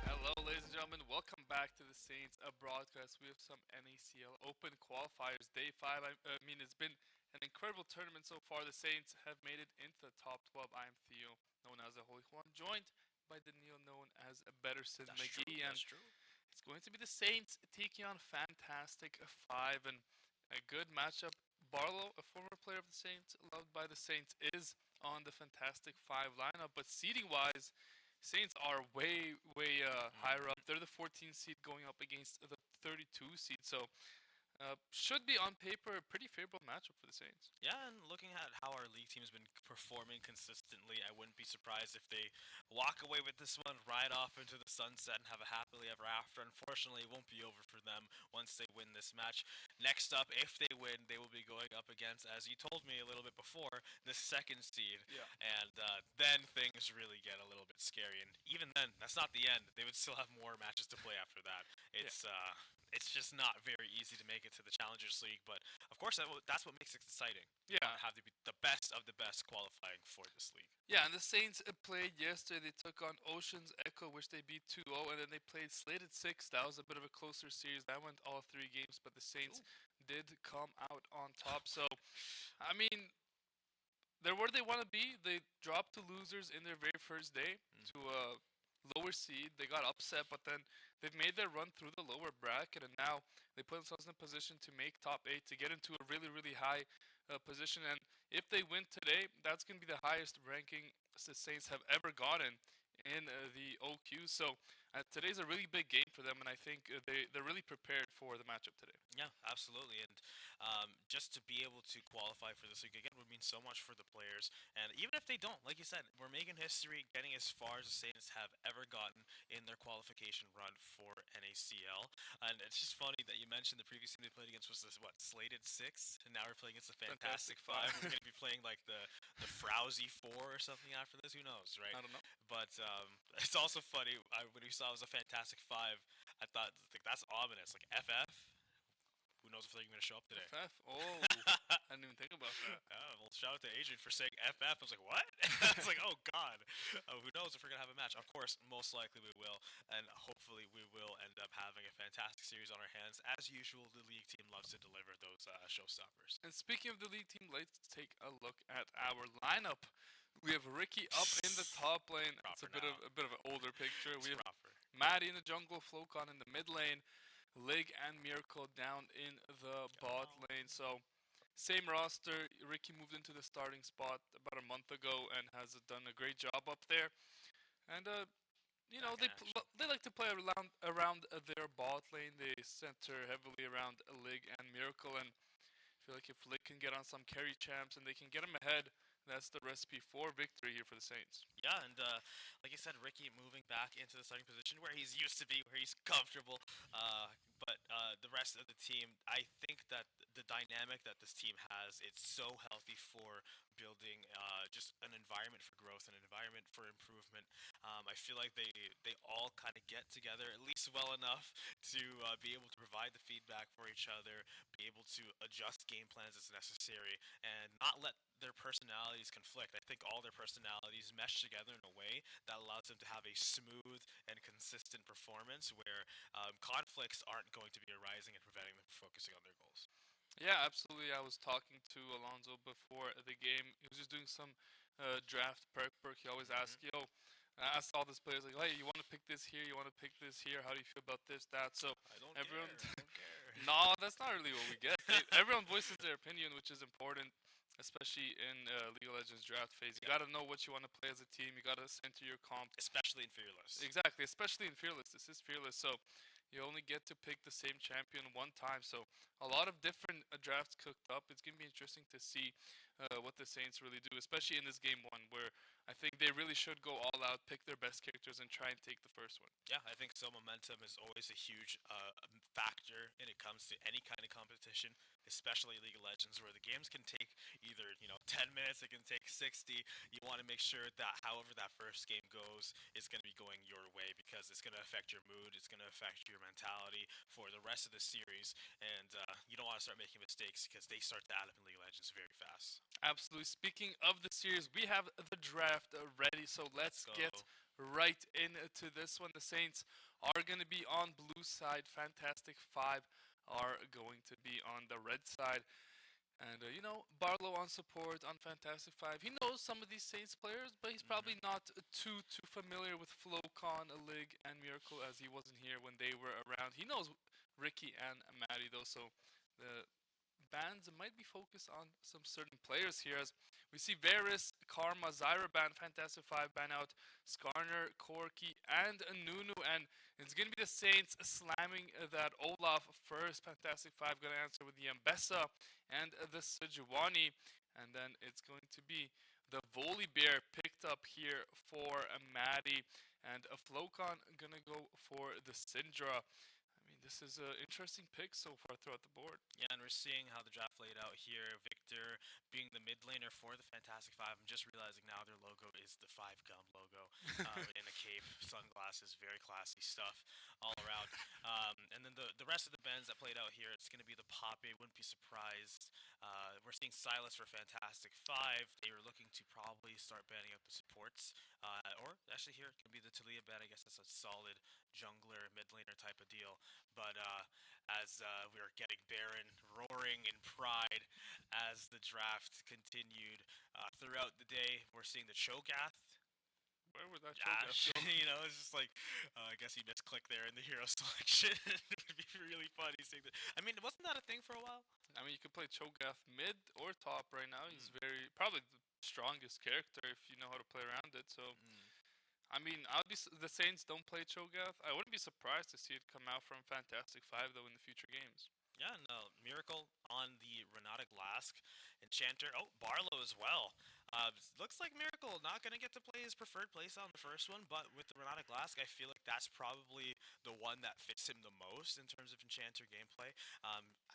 Hello, ladies and gentlemen. Welcome back to the Saints broadcast. We have some NACL Open qualifiers, day 5. I mean, it's been an incredible tournament so far. The Saints have made it into the top 12. I am Theo, known as the Holy Juan, joined by Daniil, known as Betterson That's true. McGee. And That's true. it's going to be the Saints taking on Fantastic 5 and a good matchup. Barlow, a former player of the Saints, loved by the Saints, is on the Fantastic 5 lineup. But seeding wise, Saints are way higher up. Mhm. They're the 14 seed going up against the 32 seed. So should be on paper a pretty favorable matchup for the Saints. Yeah, and looking at how our league team has been performing consistently, I wouldn't be surprised if they walk away with this one, ride off into the sunset, and have a happily ever after. Unfortunately, it won't be over for them once they win this match. Next up, if they win, they will be going up against, as you told me a little bit before, the second seed. Yeah. And then things really get a little bit scary. And even then, that's not the end. They would still have more matches to play after that. Yeah. It's just not very easy to make it to the Challengers League, but of course that's what makes it exciting. You want Yeah. to have to be the best of the best qualifying for this league. Yeah, and the Saints played yesterday. They took on Ocean's Echo, which they beat 2-0, and then they played Slated 6. That was a bit of a closer series. That went all 3 games, but the Saints Ooh. did come out on top. So, I mean, they're where they want to be. They dropped to losers in their very first day Mm. to a lower seed. They got upset, but then they've made their run through the lower bracket, and now they put themselves in a position to make top 8 to get into a really high position. And if they win today, that's going to be the highest ranking the Saints have ever gotten in the OQ. So today's a really big game for them, and I think they're really prepared for the matchup today. Yeah, absolutely. And just to be able to qualify for this league again would mean so much for the players. And even if they don't, like you said, we're making history, getting as far as the Saints have ever gotten in their qualification run for NACL. And it's just funny that you mentioned the previous team they played against was this what Slated 6, and now we're playing against the Fantastic Fantastic 5. We're five. going to be playing like the Frowsy 4 or something after this. Who knows, right? I don't know. But it's also funny when we saw it was a Fantastic 5. I thought like that's ominous, like FF. Who knows if they're going to show up today? FF. Oh, I didn't even think about that. Well, shout out to Adrian for saying FF. I was like, what? It's like, oh god. Who knows if we're gonna have a match? Of course, most likely we will, and hopefully we will end up having a fantastic series on our hands. As usual, the league team loves to deliver those showstoppers. And speaking of the league team, let's take a look at our lineup. We have Ricky up in the top lane. It's Proper now. a bit of an older picture. It's We have proper. Maddie in the jungle, Flocon in the mid lane, Lig and Miracle down in the bot Oh. lane. So same roster. Ricky moved into the starting spot about a month ago and has done a great job up there. And Back in action. they like to play around their bot lane. They center heavily around Lig and Miracle, and I feel like if Lig can get on some carry champs and they can get them ahead, that's the recipe for victory here for the Saints. Yeah, and like I said, Ricky moving back into the starting position where he's used to be, where he's comfortable. But the rest of the team, I think that the dynamic that this team has, it's so healthy for building just an environment for growth, an environment for improvement. I feel like they all kind of get together at least well enough to be able to provide the feedback for each other, be able to adjust game plans as necessary, and not let their personalities conflict. I think all their personalities mesh together in a way that allows them to have a smooth and consistent performance where conflicts aren't going to be arising and preventing them from focusing on their goals. Yeah, absolutely. I was talking to Alonso before the game. He was just doing some draft perk. He always Hmm. asks, "Yo, I asked all these players like, hey, you want to pick this here? You want to pick this here? How do you feel about this, that? So I don't everyone, care. I don't care. no, that's not really what we get. Everyone voices their opinion, which is important, especially in League of Legends draft phase. You Yeah, gotta know what you want to play as a team. You gotta center your comp. especially in Fearless. Exactly, especially in Fearless. This is Fearless, so you only get to pick the same champion one time. So a lot of different drafts cooked up. It's gonna be interesting to see what the Saints really do, especially in this game one, where I think they really should go all out, pick their best characters, and try and take the first one. Yeah, I think so. Momentum is always a huge factor when it comes to any kind of competition, especially League of Legends, where the games can take either 10 minutes, it can take 60. You want to make sure that however that first game goes is going to be going your way because it's going to affect your mood, it's going to affect your mentality for the rest of the series, and you don't want to start making mistakes because they start to add up in League of Legends very fast. Absolutely. Speaking of the series, we have the draft ready, so Let's let's go. get right into this one. The Saints are going to be on blue side. Fantastic Five are going to be on the red side. And Barlow on support on Fantastic Five. He knows some of these Saints players, but he's probably Hmm. not too familiar with Flowcon, Lig, and Miracle as he wasn't here when they were around. He knows Ricky and Maddie though, so the bans might be focused on some certain players here as we see Varus, Karma, Zyra ban, Fantastic Five ban out, Skarner, Corky, and Nunu, and it's gonna be the Saints slamming that Olaf first. Fantastic Five gonna answer with the Ambessa and the Sejuani, and then it's going to be the Volibear picked up here for Maddie, and a Flocon gonna go for the Syndra. I mean, this is an interesting pick so far throughout the board. Yeah, and we're seeing how the draft laid out here. Victor being the mid laner for the Fantastic Five. I'm just realizing now their logo is the five gum logo in a cape, sunglasses, very classy stuff all around. And then the rest of the bends that played out here, it's going to be the Poppy. Wouldn't be surprised. We're seeing Silas for Fantastic Five. They were looking to probably start banning out the supports. Or actually, here it can be the Talia ban. I guess that's a solid jungler, mid laner type of deal. But as we are getting Baron roaring in pride as the draft continued throughout the day. We're seeing the Cho'Gath. Where would that Cho'Gath Ash, go? it's just like I guess he misclicked there in the hero selection. It would be really funny seeing that. I mean, wasn't that a thing for a while? I mean, you could play Cho'Gath mid or top right now. He's Mm, very probably the strongest character if you know how to play around it. So, mm. I mean, the Saints don't play Cho'Gath. I wouldn't be surprised to see it come out from Fantastic Five though in the future games. Yeah, no, Miracle on the Renata Glask, Enchanter. Oh, Barlow as well. Looks like Miracle not gonna get to play his preferred playstyle on the first one, but with the Renata Glask, I feel like that's probably the one that fits him the most in terms of Enchanter gameplay.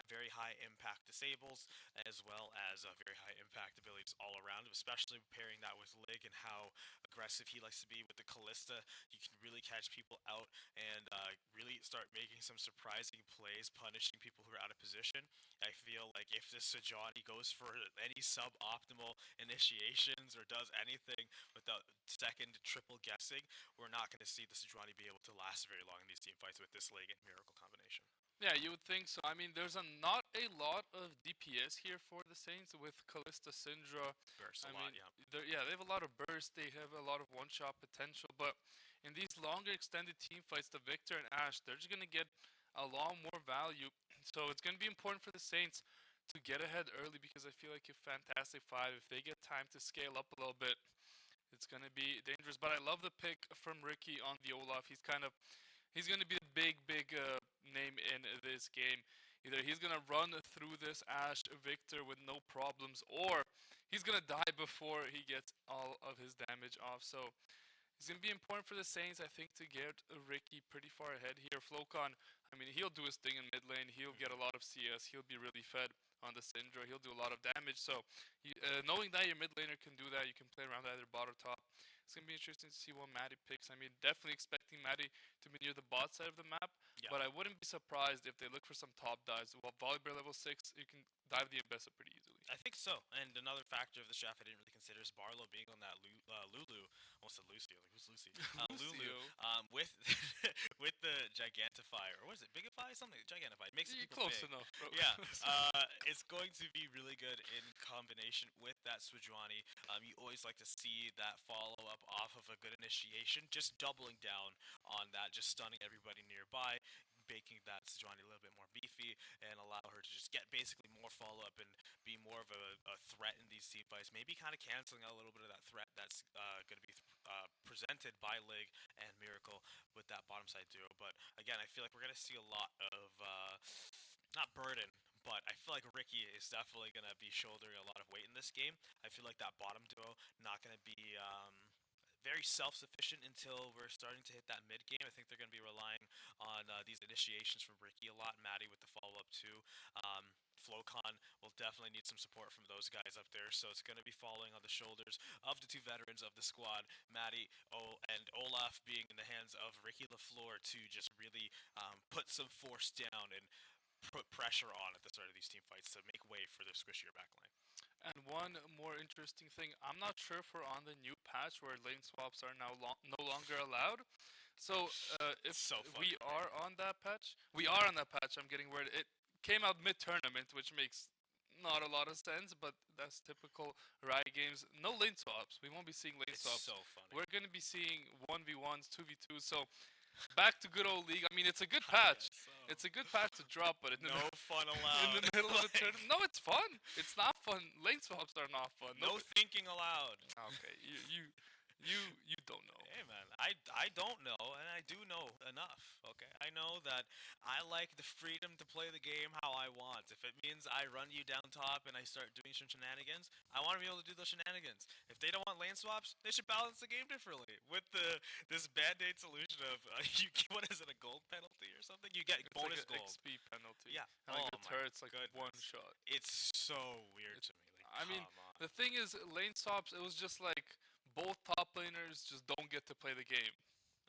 Very high impact disables, as well as very high impact abilities all around him, especially pairing that with Lig and how aggressive he likes to be with the Callista. You can really catch people out and really start making some surprising plays, punishing people who are out of position. I feel like if this Sajani goes for any suboptimal initiations or does anything without second triple guessing, we're not going to see the Sajani be able to last very long in these team fights with this Leg and Miracle combination. Yeah, you would think so. I mean, there's not a lot of DPS here for the Saints with Callista Syndra. Bursts a I lot, mean, yeah. yeah, they have a lot of burst. They have a lot of one-shot potential. But in these longer extended team fights, the Victor and Ashe, they're just gonna get a lot more value. So it's gonna be important for the Saints to get ahead early because I feel like if Fantastic Five, if they get time to scale up a little bit, it's gonna be dangerous. But I love the pick from Ricky on the Olaf. He's going to be the big name in this game. Either he's going to run through this Ashe Victor with no problems, or he's going to die before he gets all of his damage off. So it's going to be important for the Saints, I think, to get Ricky pretty far ahead here. Flocon, I mean, he'll do his thing in mid lane. He'll get a Hmm. lot of CS. He'll be really fed on the Syndra. He'll do a lot of damage. So, knowing that your mid laner can do that, you can play around either bot or top. It's going to be interesting to see what Maddie picks. I mean, definitely expecting Maddie to be near the bot side of the map, Yeah. but I wouldn't be surprised if they look for some top dives. Well, Volibear level 6, you can dive the Ambessa pretty easily. I think so. And another factor of the draft I didn't really consider is Barlow being on that Lulu almost said Lucy. I was like, who's Lucy? Lulu. Lucio. With with the Gigantify, or what is it? Bigify? Something. Gigantify. It makes You're people close big. enough, bro. Yeah, Close enough. it's going to be really good in combination with that Sejuani. You always like to see that follow up off of a good initiation, just doubling down on that, just stunning everybody nearby, making that Sejuani a little bit more beefy, and allow her to just get basically more follow up and be more of a threat in these team fights. Maybe kind of canceling out a little bit of that threat that's going to be presented by Lig and Miracle with that bottom side duo. But again, I feel like we're going to see a lot of not burden, but I feel like Ricky is definitely going to be shouldering a lot of weight in this game. I feel like that bottom duo not going to be very self-sufficient until we're starting to hit that mid game. I think they're going to be relying on these initiations from Ricky a lot. Maddie with the follow-up too. Flocon will definitely need some support from those guys up there, so it's going to be falling on the shoulders of the two veterans of the squad, Maddie and Olaf, being in the hands of Ricky LaFleur to just really put some force down and put pressure on at the start of these team fights to make way for the squishier backline. And one more interesting thing, I'm not sure if we're on the new patch where lane swaps are now no longer allowed. So if So we funny. are on that patch, we are on that patch. I'm getting worried. It came out mid-tournament, which makes not a lot of sense, but that's typical Riot games. No lane swaps. We won't be seeing lane It's swaps. so funny. We're gonna be seeing 1v1s, 2v2s. So back to good old League. I mean, it's a good I patch. guess so. It's a good patch to drop, but in the, No fun in allowed. the middle of the Like, tournament, no, it's fun. It's not fun. Lane swaps are not fun. no thinking allowed. Okay, you don't know. Hey man, I don't know, and I do know enough. Okay, I know that I like the freedom to play the game how I want. If it means I run you down top and I start doing some shenanigans, I want to be able to do those shenanigans. If they don't want lane swaps, they should balance the game differently. With this band-aid solution of what is it, a gold penalty or something? You get It's bonus like an gold. XP penalty. Yeah. And like Oh the my turret's like goodness. one shot. It's so weird It's- to me. Like, I mean, come on. the thing is, lane swaps. It was just like both top laners just don't get to play the game.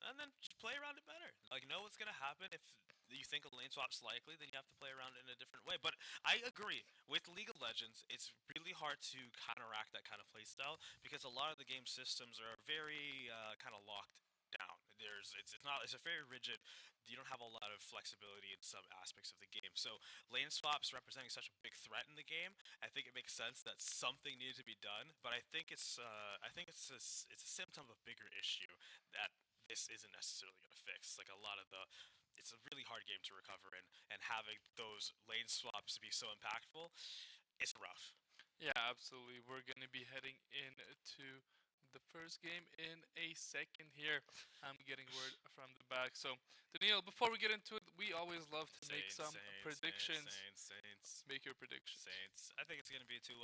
And then just play around it better. Like, know what's gonna happen. If you think a lane swap's likely, then you have to play around it in a different way. But I agree with League of Legends. It's really hard to counteract that kind of playstyle because a lot of the game systems are very kind of locked down. It's a very rigid. You don't have a lot of flexibility in some aspects of the game. So lane swaps representing such a big threat in the game, I think it makes sense that something needed to be done. But I think it's a symptom of a bigger issue that this isn't necessarily going to fix. Like a lot of it's a really hard game to recover in, and having those lane swaps be so impactful, it's rough. Yeah, absolutely. We're gonna be heading into the first game in a second here. I'm getting word from the back. So, Daniil, before we get into it, we always love to make some predictions. Saints. Make your predictions. Saints. I think it's going to be a 2-0.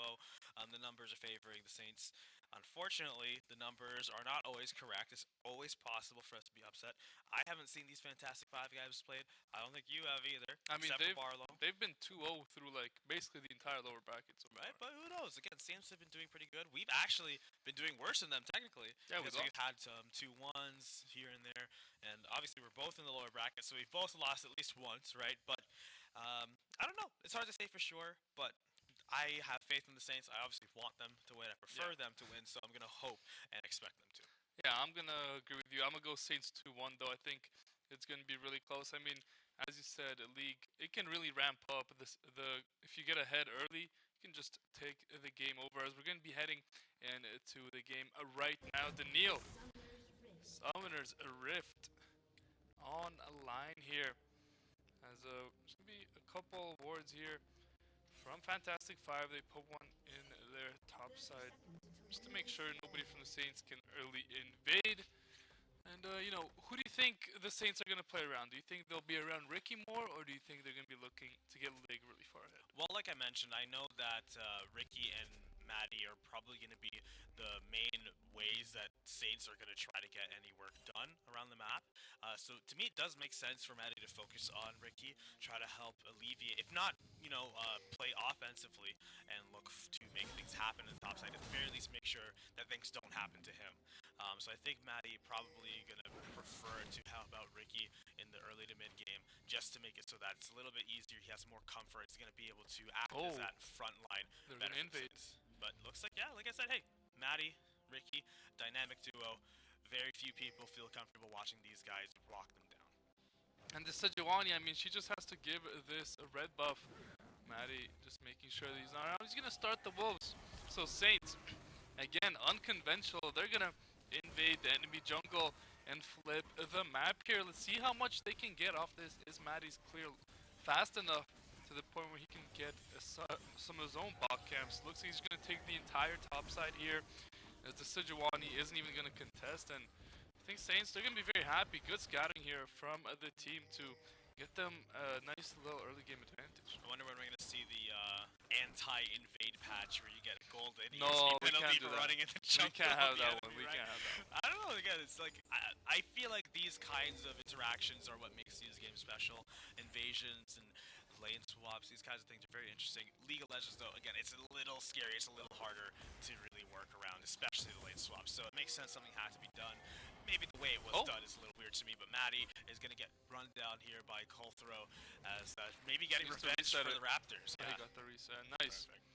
The numbers are favoring the Saints. Unfortunately, the numbers are not always correct. It's always possible for us to be upset. I haven't seen these Fantastic Five guys played. I don't think you have either. I mean, except for Barlow. they've been 2-0 through like basically the entire lower bracket so far. Right, but who knows? Again, Saints have been doing pretty good. We've actually been doing worse than them technically. Yeah, because we've had some 2-1s here and there, and obviously we're both in the lower bracket, so we've both lost at least once, right? But I don't know. It's hard to say for sure, but I have faith in the Saints. I obviously want them to win. I prefer them to win, so I'm gonna hope and expect them to. Yeah, I'm gonna agree with you. I'm gonna go Saints 2-1 though. I think it's gonna be really close. I mean, as you said, a league it can really ramp up. If you get ahead early, you can just take the game over. As we're gonna be heading into the game right now. Daniil, Summoners Rift on a line here. As there's gonna be a couple awards here from Fantastic Five. They put one in their top side just to make sure nobody from the Saints can early invade. And, who do you think the Saints are going to play around? Do you think they'll be around Ricky more, or do you think they're going to be looking to get Lig really far ahead? Well, like I mentioned, I know that Ricky and Maddie are probably going to be the main ways that Saints are going to try to get any work done around the map. So to me, it does make sense for Maddie to focus on Ricky, try to help alleviate, if not, play offensively and look to make things happen in the top side. At the very least, make sure that things don't happen to him. So I think Maddie probably going to prefer to help out Ricky in the early to mid game just to make it so that it's a little bit easier. He has more comfort. He's going to be able to act as that front line. They're going to invade. But looks like, yeah, like I said, hey, Maddie, Ricky, dynamic duo. very few people feel comfortable watching these guys rock them down. And this Sejuani, I mean, she just has to give this a red buff. Maddie just making sure that he's not around. He's gonna start the wolves. So Saints, again, unconventional. They're gonna invade the enemy jungle and flip the map here. Let's see how much they can get off this. Is Maddie's clear fast enough to the point where he can get some of his own bot camps? Looks like he's gonna take the entire top side here, as the Sejuani isn't even gonna contest. And I think Saints, they're gonna be very happy. Good scouting here from the team to get them a nice little early game advantage. I wonder when we're gonna see the anti-invade patch where you get gold and No, we penalty can't do for that. running in the We jungle. can't have of the that one. enemy, We right? can't have that one. I don't know. Again, it's like I feel like these kinds of interactions are what makes these games special. Invasions and lane swaps, these kinds of things are very interesting. League of Legends, though, again, it's a little scary. It's a little harder to really work around, especially the lane swaps. So it makes sense something had to be done. Maybe the way it was done is a little weird to me, but Maddie is going to get run down here by Colthrow as maybe getting revenge for the Raptors. Yeah, he got the reset. Nice. Perfect.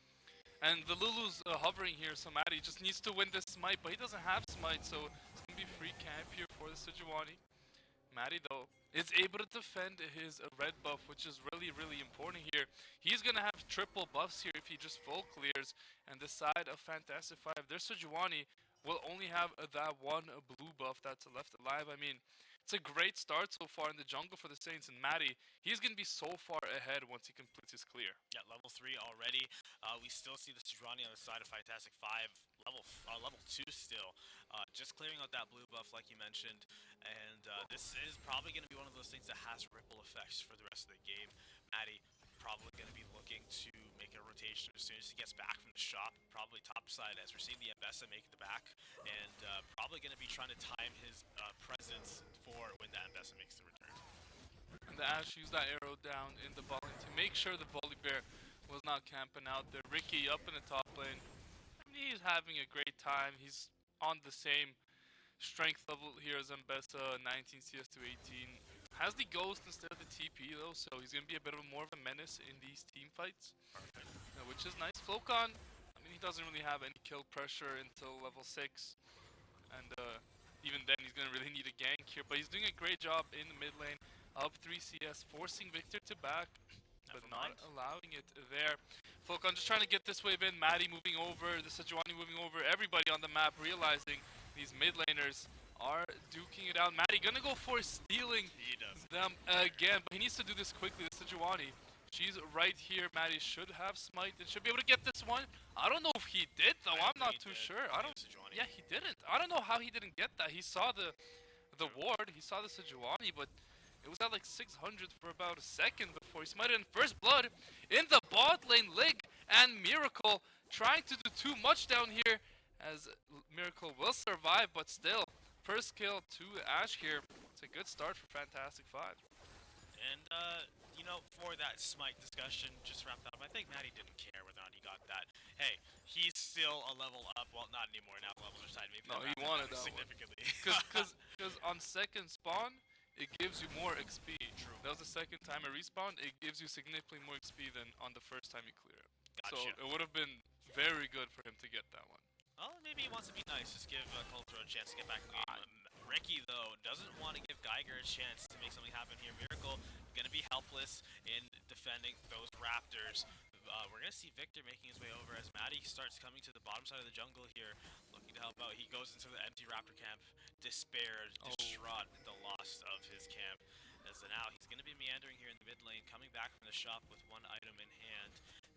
And the Lulu's hovering here, so Maddie just needs to win this smite, but he doesn't have smite, so it's going to be free camp here for the Sejuani. Maddie, though, is able to defend his red buff, which is really, really important here. He's going to have triple buffs here if he just full clears. And this side of Fantastic 5, their Sejuani will only have that one blue buff that's left alive. I mean, it's a great start so far in the jungle for the Saints, and Maddie, he's going to be so far ahead once he completes his clear. Yeah, level 3 already. We still see the Sejuani on the side of Fantastic 5, level 2 still. Just clearing out that blue buff like you mentioned, and this is probably going to be one of those things that has ripple effects for the rest of the game. Maddie probably going to be looking to make a rotation as soon as he gets back from the shop, probably top side as we're seeing the Ambessa make the back, and probably going to be trying to time his presence for when the Ambessa makes the return. And the Ash used that arrow down in the ball lane to make sure the Volibear was not camping out there. Ricky up in the top lane. He's having a great time. He's on the same strength level here as Ambessa, 19 CS to 18. Has the Ghost instead of the TP though, so he's going to be a bit of more of a menace in these team fights. Perfect. Which is nice. Flocon, I mean, he doesn't really have any kill pressure until level 6. And even then, he's going to really need a gank here. But he's doing a great job in the mid lane. Up 3 CS, forcing Victor to back, but not allowing it there. Flocon just trying to get this wave in. Maddie moving over, the Sejuani moving over. Everybody on the map realizing these mid laners are duking it out. Maddie gonna go for stealing them again, but he needs to do this quickly. The Sejuani, she's right here. Maddie should have smite and should be able to get this one. I don't know if he did though. I'm not too sure. I don't. Yeah, he didn't. I don't know how he didn't get that. He saw the ward. He saw the Sejuani, but it was at like 600 for about a second before he smited in first blood in the bot lane. Lig and Miracle trying to do too much down here, as Miracle will survive, but still. First kill to Ash here. It's a good start for Fantastic 5. And, you know, for that smite discussion, just wrapped up, I think Maddie didn't care whether or not he got that. Hey, he's still a level up. Well, not anymore. Now levels are tied. Maybe no, he wanted that significantly. Because on second spawn, it gives you more XP. True. That was the second time it respawned. It gives you significantly more XP than on the first time you clear it. Gotcha. So it would have been very good for him to get that one. Well, maybe he wants to be nice. Just give Colter a chance to get back in the game. Ricky, though, doesn't want to give Geiger a chance to make something happen here. Miracle going to be helpless in defending those Raptors. We're going to see Victor making his way over as Maddie starts coming to the bottom side of the jungle here, looking to help out. He goes into the empty Raptor camp, despaired, distraught at the loss of his camp. As now he's going to be meandering here in the mid lane, coming back from the shop with one item in hand,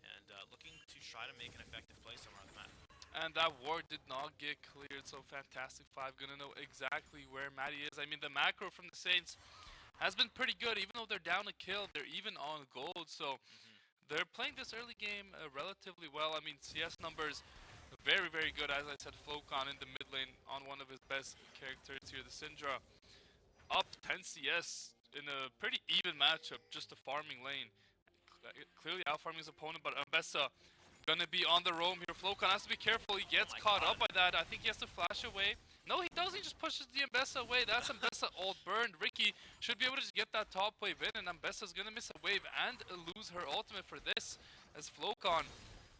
and looking to try to make an effective play somewhere on the map. And that ward did not get cleared, so Fantastic 5 gonna know exactly where Maddie is. I mean, the macro from the Saints has been pretty good. Even though they're down a kill, they're even on gold, so they're playing this early game relatively well. I mean, CS numbers very, very good. As I said, Flocon in the mid lane on one of his best characters here, the Syndra. Up 10 CS in a pretty even matchup, just a farming lane. Clearly out-farming his opponent, but Ambessa gonna be on the roam here. Flocon has to be careful. He gets caught up by that. I think he has to flash away. No, he doesn't. He just pushes the Ambessa away. That's Ambessa ult burned. Ricky should be able to just get that top wave in, and Ambessa's gonna miss a wave and lose her ultimate for this, as Flocon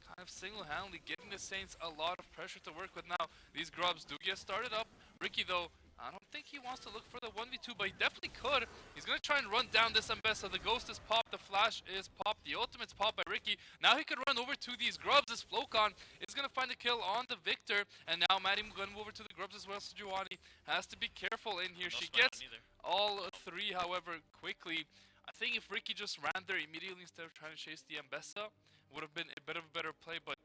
kind of single-handedly giving the Saints a lot of pressure to work with now. These grubs do get started up. Ricky, though, I don't think he wants to look for the 1v2, but he definitely could. He's going to try and run down this Mbessa. The Ghost is popped, the Flash is popped, the Ultimate's popped by Ricky. Now he could run over to these Grubs. This Flocon is going to find a kill on the Victor. And now Maddie going to move over to the Grubs as well. So Giovanni has to be careful in here. No She spot gets on either. all three, however, quickly. I think if Ricky just ran there immediately instead of trying to chase the Mbessa, would have been a bit of a better play, but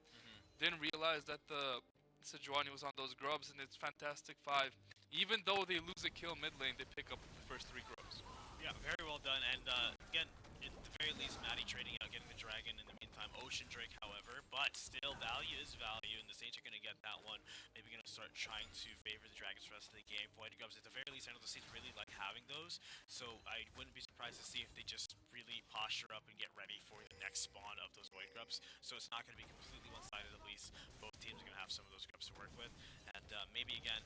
didn't realize that the Sejuani was on those Grubs, and it's fantastic 5. Even though they lose a kill mid lane, they pick up the first 3 Grubs. Yeah, very well done. And again, at the very least, Maddie trading out, getting the Dragon in the meantime. Ocean Drake, however, but still, value is value, and the Saints are going to get that one. Maybe going to start trying to favor the Dragons for the rest of the game. Void Grubs, at the very least, I know the Saints really like having those, so I wouldn't be surprised to see if they just really posture up and get ready for the next spawn of those Void Grubs. So it's not going to be completely one-sided, at least. Both teams are going to have some of those Grubs to work with, and maybe again,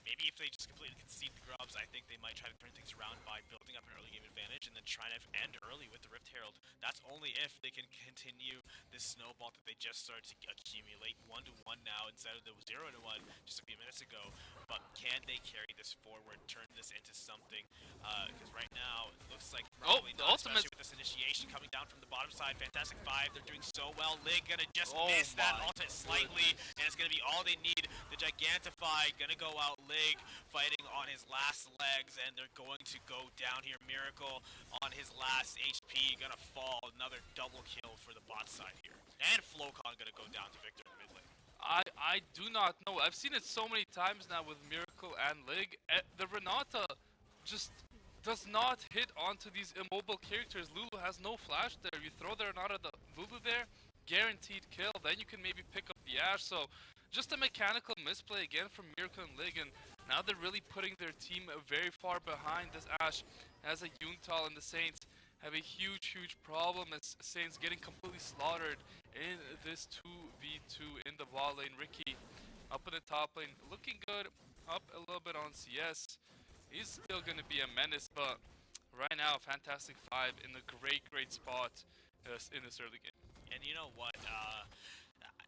maybe if they just completely concede the Grubs, I think they might try to turn things around by building up an early game advantage and then trying to end early with the Rift Herald. That's only if they can continue this snowball that they just started to accumulate. 1-1 now instead of the 0-1 just a few minutes ago. But can they carry this forward, turn this into something? Because right now, it looks like probably the not, ultimate. especially with this initiation coming down from the bottom side. Fantastic 5, they're doing so well. Lig gonna just Oh miss that my ultimate slightly, and it's gonna be all they need. The Gigantify gonna go out. Lig fighting on his last legs, and they're going to go down here. Miracle on his last HP, gonna fall. Another double kill for the bot side here. And Flocon gonna go down to Victor in mid lane. I do not know. I've seen it so many times now with Miracle and Lig. The Renata just does not hit onto these immobile characters. Lulu has no flash there. You throw the Renata, the Lulu there, guaranteed kill. Then you can maybe pick up the Ashe. So just a mechanical misplay again from Miracle and Lig, and now they're really putting their team very far behind. This Ashe has a Yuntal, and the Saints have a huge problem as Saints getting completely slaughtered in this 2v2 in the bot lane. Ricky up in the top lane, looking good, up a little bit on CS. He's still going to be a menace, but right now, Fantastic 5 in a great spot in this early game. And you know what?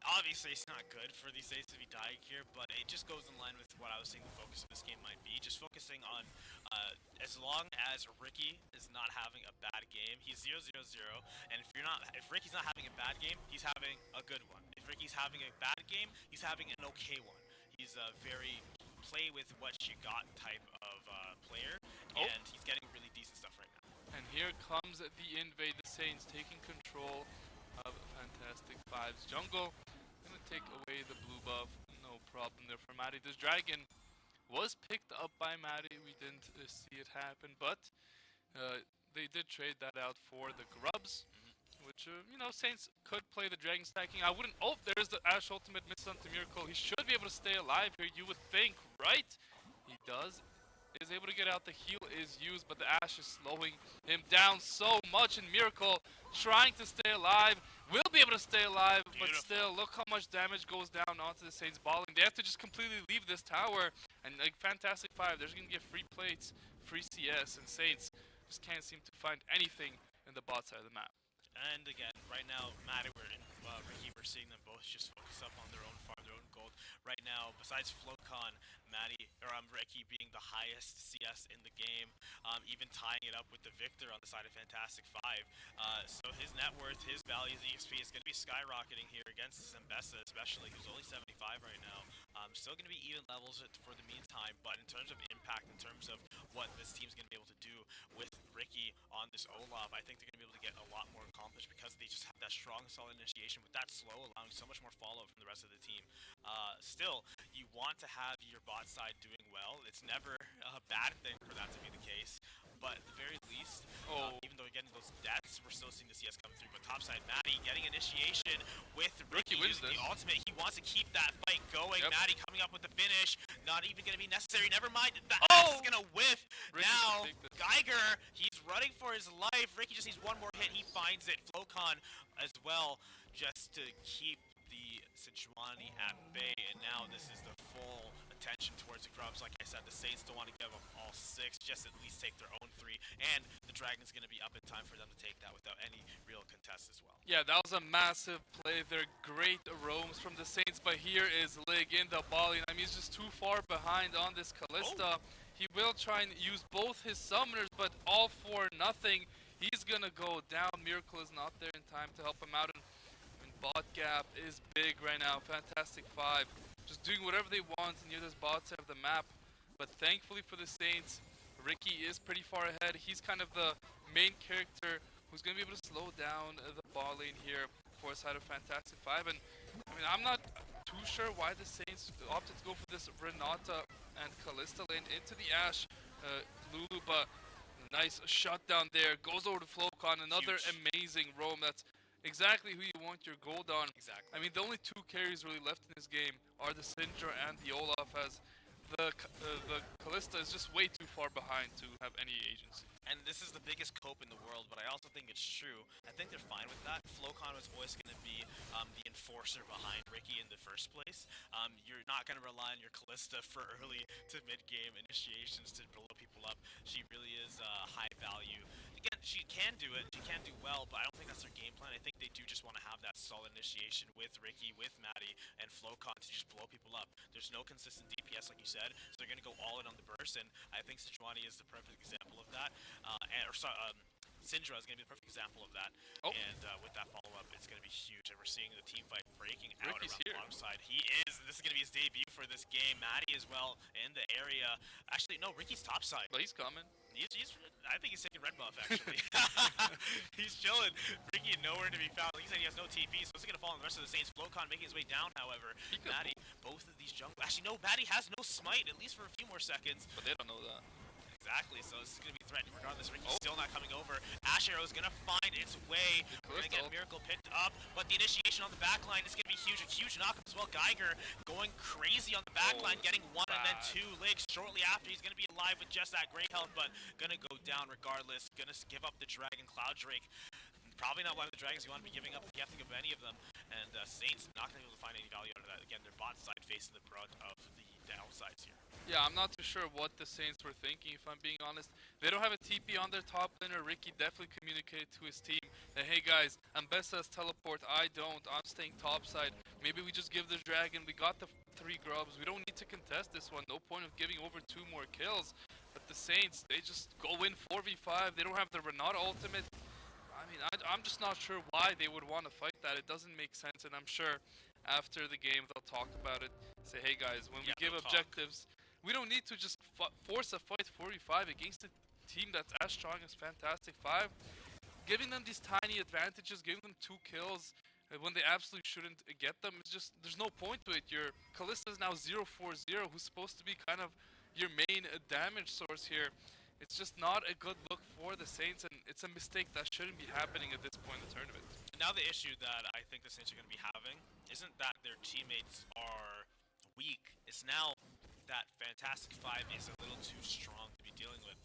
Obviously, it's not good for these Saints to be dying here, but it just goes in line with what I was saying the focus of this game might be. Just focusing on, as long as Ricky is not having a bad game, he's 0-0-0, and if Ricky's not having a bad game, he's having a good one. If Ricky's having a bad game, he's having an okay one. He's a very play with what you got type of player, and he's getting really decent stuff right now. And here comes the invade, the Saints taking control of Fantastic 5's jungle. Gonna take away the blue buff, no problem there for Maddie. This dragon was picked up by Maddie, we didn't see it happen, but they did trade that out for the Grubs, which, you know, Saints could play the dragon stacking. I wouldn't, oh, there's the Ashe ultimate missed onto Miracle. He should be able to stay alive here, you would think, right? He does. Is able to get out, the heal is used, but the Ashe is slowing him down so much, and Miracle trying to stay alive, will be able to stay alive, but still, look how much damage goes down onto the Saints balling. They have to just completely leave this tower, and like Fantastic 5, they're just gonna get free plates, free CS, and Saints just can't seem to find anything in the bot side of the map. And again, right now, Maddie and Ricky, we're seeing them both just focus up on their own farm, their own gold. Right now, besides Flocon, Ricky being the highest CS in the game, even tying it up with the Victor on the side of Fantastic 5. So his net worth, his value, the EXP is going to be skyrocketing here against Zembessa, especially, who's only 75 right now. Still going to be even levels for the meantime, but in terms of impact, in terms of what this team's going to be able to do with Ricky on this Olaf, I think they're going to be able to get a lot more accomplished because they just have that strong, solid initiation with that slow, allowing so much more follow from the rest of the team. Still, you want to have your bot side doing well. It's never a bad thing for that to be the case. But at the very least, even though we're getting those deaths, we're still seeing the CS come through. But topside, Maddie getting initiation with Ricky using the ultimate. He wants to keep that fight going. Maddie coming up with the finish. Not even going to be necessary. Never mind. The Axe is going to whiff. Ricky now, Geiger, he's running for his life. Ricky just needs one more hit. He finds it. Flocon as well, just to keep the Sejuani at bay. And now this is the full attention towards the Grubs. Like I said, the Saints don't want to give up all 6, just at least take their own 3, and the Dragon's going to be up in time for them to take that without any real contest as well. Yeah, that was a massive play. They're great roams from the Saints, but here is Lig in the volley. I mean, he's just too far behind on this Callista. He will try and use both his summoners, but all for nothing. He's gonna go down. Miracle is not there in time to help him out. And bot gap is big right now. Fantastic 5. Just doing whatever they want near this bot side of the map. But thankfully for the Saints, Ricky is pretty far ahead. He's kind of the main character who's going to be able to slow down the ball lane here for a side of Fantastic 5. And I mean, I'm not too sure why the Saints opted to go for this Renata and Callista lane into the Ashe Lulu, but nice shutdown there. Goes over to Flocon, another amazing roam. That's exactly who you want your gold on. Exactly. I mean, the only 2 carries really left in this game are the Syndra and the Olaf, as the Callista is just way too far behind to have any agency. And this is the biggest cope in the world, but I also think it's true. I think they're fine with that. Flocon was always going to be the enforcer behind Ricky in the first place. You're not going to rely on your Callista for early to mid-game initiations to blow people up. She really is high value. Again, she can do it, she can do well, but I don't think that's their game plan. I think they do just want to have that solid initiation with Ricky, with Maddie, and Flocon to just blow people up. There's no consistent DPS, like you said, so they're going to go all in on the burst, and I think Sejuani is the perfect example of that. Syndra is going to be the perfect example of that. And with that follow-up, it's going to be huge. And we're seeing the team fight breaking out Ricky's around here. the bottom side. He is. This is going to be his debut for this game. Maddie as well in the area. Actually, no, Ricky's top side. But he's coming. I think he's taking red buff, actually. He's chilling. Ricky nowhere to be found. Like he said, he has no TP, so it's going to fall on the rest of the Saints. Flocon making his way down, however. Maddie, both of these jungle... Actually, no, Maddie has no smite, at least for a few more seconds. But they don't know that. Exactly, so this is going to be threatening regardless. Ricky's still not coming over. Ashe Arrow is going to find its way. We're going to get Miracle picked up, but the initiation on the backline is going to be huge. A huge knockup as well. Geiger going crazy on the backline, getting 1 and then 2 legs shortly after. He's going to be alive with just that great health, but going to go down regardless. Going to give up the Dragon Cloud Drake. Probably not one of the Dragons you want to be giving up if you have to give any of them. And Saints not going to be able to find any value out of that. Again, their bot side facing the brunt of the downsides here. Yeah, I'm not too sure what the Saints were thinking, if I'm being honest. They don't have a TP on their top laner. Ricky definitely communicated to his team that, hey guys, Ambessa has teleport, I don't, I'm staying topside. Maybe we just give the Dragon, we got the 3 grubs, we don't need to contest this one, no point of giving over 2 more kills. But the Saints, they just go in 4v5, they don't have the Renata ultimate. I mean, I'm just not sure why they would want to fight that. It doesn't make sense, and I'm sure after the game they'll talk about it. Say, hey guys, when we give objectives, we don't need to just force a fight 45 against a team that's as strong as Fantastic 5. Giving them these tiny advantages, giving them 2 kills when they absolutely shouldn't get them, it's just, there's no point to it. Your Callista is now 0-4-0, who's supposed to be kind of your main damage source here. It's just not a good look for the Saints, and it's a mistake that shouldn't be happening at this point in the tournament. Now the issue that I think the Saints are going to be having isn't that their teammates are weak. It's now that Fantastic 5 is a little too strong to be dealing with.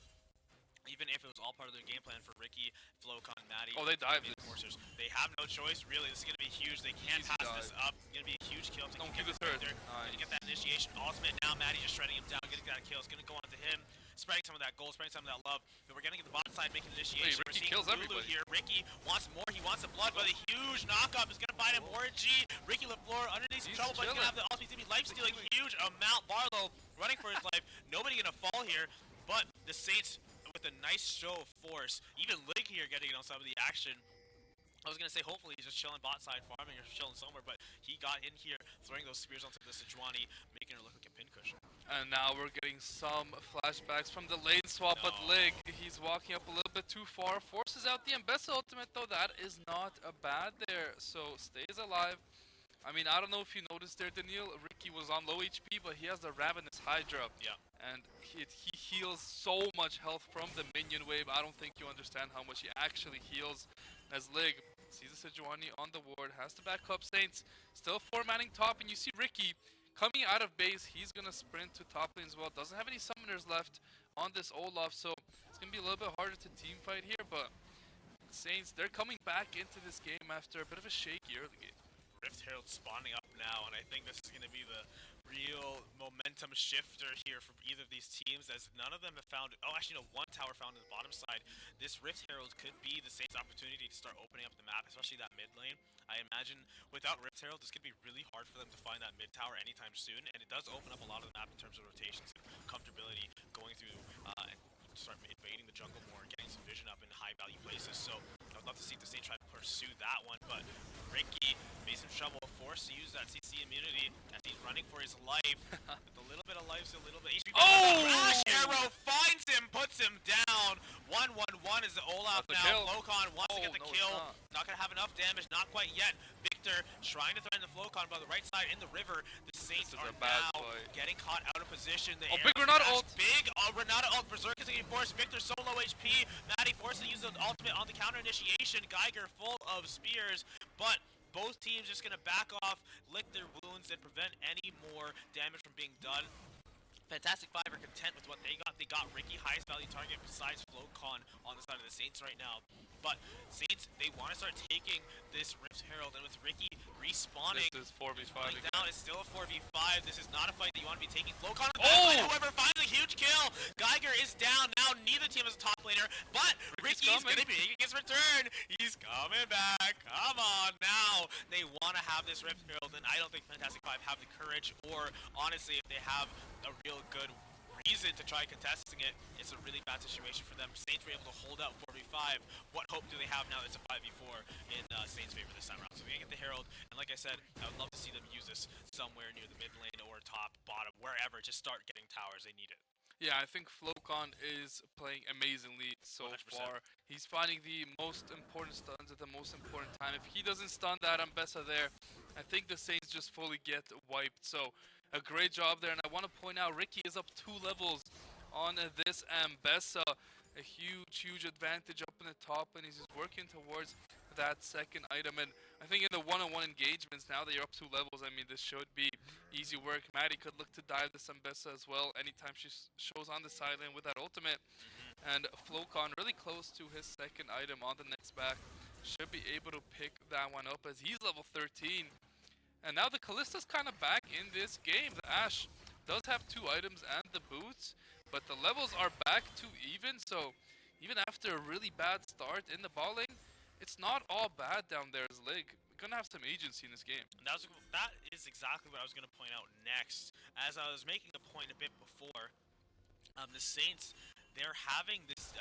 Even if it was all part of their game plan for Ricky, Flocon, Maddie, they dive this. Enforcers, they have no choice, really. This is going to be huge. They can't pass this up. It's going to be a huge kill. Don't give the third. Nice. Get that initiation. Ultimate now. Maddie just shredding him down, getting that kill. It's going to go on to him. Spreading some of that gold, spreading some of that love. But we're getting to the bottom side, making the initiation. Wait, Ricky kills everybody here. Ricky wants more. He wants the blood, but a huge knockup is going to find him. Orgy. Ricky LaFleur underneath some trouble, but he's going to have the ultimate to be life stealing. Huge amount. Barlow running for his life. Nobody going to fall here, but the Saints with a nice show of force. Even Lig here getting on some of the action. I was going to say, hopefully he's just chilling bot side farming or chilling somewhere, but he got in here, throwing those spears onto the Sejuani, making her look like a pincushion. And now we're getting some flashbacks from the lane swap, but Lig, he's walking up a little bit too far, forces out the Ambessa ultimate, though. That is not a bad there, so stays alive. I mean, I don't know if you noticed there, Daniil. Ricky was on low HP, but he has the Ravenous Hydra. Yeah. And he heals so much health from the minion wave. I don't think you understand how much he actually heals. As Lig sees the Sejuani on the ward, has to back up Saints. Still 4-manning top, and you see Ricky coming out of base. He's going to sprint to top lane as well. Doesn't have any summoners left on this Olaf, so it's going to be a little bit harder to team fight here. But Saints, they're coming back into this game after a bit of a shaky early game. Rift Herald spawning up now, and I think this is going to be the real momentum shifter here for either of these teams, as none of them have found. Oh, actually, no, one tower found on the bottom side. This Rift Herald could be the Saints' opportunity to start opening up the map, especially that mid lane. I imagine without Rift Herald, this could be really hard for them to find that mid tower anytime soon, and it does open up a lot of the map in terms of rotations and comfortability going through and start invading the jungle more, getting some vision up in high value places. So I would love to see the Saints try to pursue that one, but Ricky made some trouble, forced to use that CC immunity as he's running for his life. With a little bit of life, a little bit HP. Oh! Crash arrow finds him, puts him down. 1-1-1 is the Olaf That's a now. kill. Flocon wants to get the No, kill. it's Not gonna have enough damage, not quite yet. Victor trying to threaten the Flocon by the right side in the river. The Saints are now getting caught out of position. The big Renata ult. Big Renata ult. Berserk is getting forced. Victor so low HP. Maddie forced to use the ultimate on the counter initiation. Geiger full of spears, but both teams just gonna back off, lick their wounds, and prevent any more damage from being done. Fantastic Five are content with what they got. They got Ricky, highest value target besides Flocon on the side of the Saints right now. But Saints, they want to start taking this Rift Herald, and with Ricky respawning, this is 4v5 again. down, it's still a 4v5. This is not a fight that you want to be taking. Flocon on the Oh! back line, however, finds a huge kill. Geiger is down now. Neither team is a top laner, but Ricky's going to be making his return. He's coming back. Come on now. They want to have this Rift Herald, and I don't think Fantastic Five have the courage, or honestly, if they have a real good reason to try contesting it, it's a really bad situation for them. Saints were able to hold out 4v5. What hope do they have now? It's a 5v4 in Saints' favor this time around. So we're going to get the Herald, and like I said, I would love to see them use this somewhere near the mid lane or top, bottom, wherever. Just start getting towers. They need it. Yeah, I think Flocon is playing amazingly so 100%. far. He's finding the most important stuns at the most important time. If he doesn't stun that Ambessa there, I think the Saints just fully get wiped. So a great job there, and I want to point out Ricky is up 2 levels on this Ambessa. A huge advantage up in the top, and he's just working towards that second item. And I think in the one-on-one engagements, now that you're up 2 levels, I mean, this should be easy work. Maddie could look to dive this Ambessa as well anytime she shows on the sideline with that ultimate. And Flocon really close to his second item on the next back. Should be able to pick that one up as he's level 13. And now the Kallista's kind of back in this game. The Ashe does have 2 items and the boots, but the levels are back to even. So even after a really bad start in the ball lane, it's not all bad down there as Lig. We're gonna have some agency in this game. And that is exactly what I was going to point out next. As I was making the point a bit before, the Saints, they're having this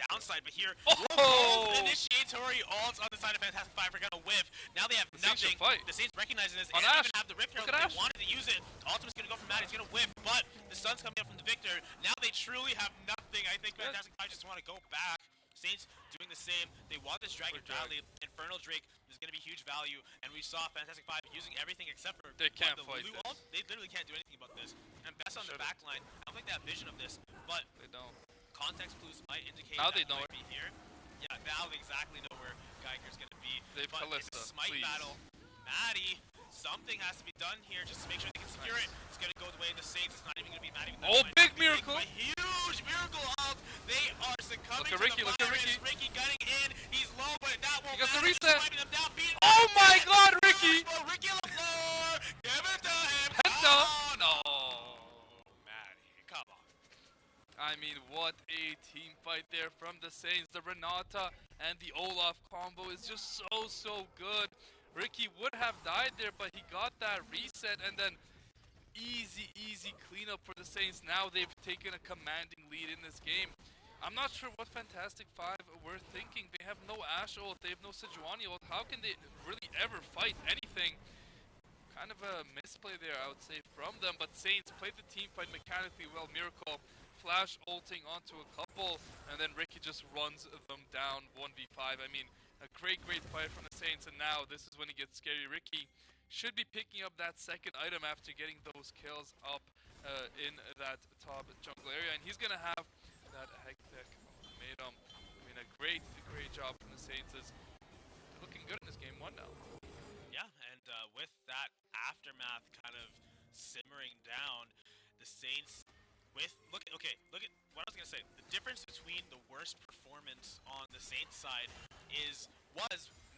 downside, but here, both initiatory ults on the side of Fantastic Five are going to whiff. Now they have nothing. The Saints recognizing this, and even have the Rift Herald. They wanted to use it. Ultimate's going to go from that. He's going to whiff, but the stun's coming up from the Victor. Now they truly have nothing. I think Fantastic Five just want to go back. Saints doing the same. They want this dragon badly. Infernal Drake is going to be huge value, and we saw Fantastic Five using everything except for they can't the fight ult. They literally can't do anything about this. And best on the back line, I don't think they have vision of this, but they don't. Context clues might indicate now that they know might be here. Yeah, now they exactly know where Geiger's going to be. They've Kalista, it's a smite battle. Maddie, something has to be done here just to make sure they can secure it. It's going to go the way of the Saints. It's not even going to be Maddie. Big miracle! A huge miracle ult. They are succumbing to Ricky, the virus. Ricky. Ricky gunning in. He's low, but that won't He got the matter. reset. Them down, Oh my god, Ricky! Ricky on the floor. Give it to him. Penta! Oh, no. Maddie, come on. I mean, what a team fight there from the Saints. The Renata and the Olaf combo is just so good. Ricky would have died there, but he got that reset, and then easy cleanup for the Saints. Now they've taken a commanding lead in this game. I'm not sure what Fantastic Five were thinking. They have no Ashe ult, they have no Sejuani ult. How can they really ever fight anything? Kind of a misplay there, I would say, from them. But Saints played the team fight mechanically well. Miracle flash ulting onto a couple, and then Ricky just runs them down 1v5. I mean, a great fight from the Saints, and now this is when it gets scary. Ricky should be picking up that second item after getting those kills up in that top jungle area, and he's gonna have that hectic ultimatum. I mean, a great job from the Saints. Is looking good in this game 1 now. Yeah, and with that aftermath kind of simmering down, the Saints look at what I was gonna say. The difference between the worst performance on the Saints side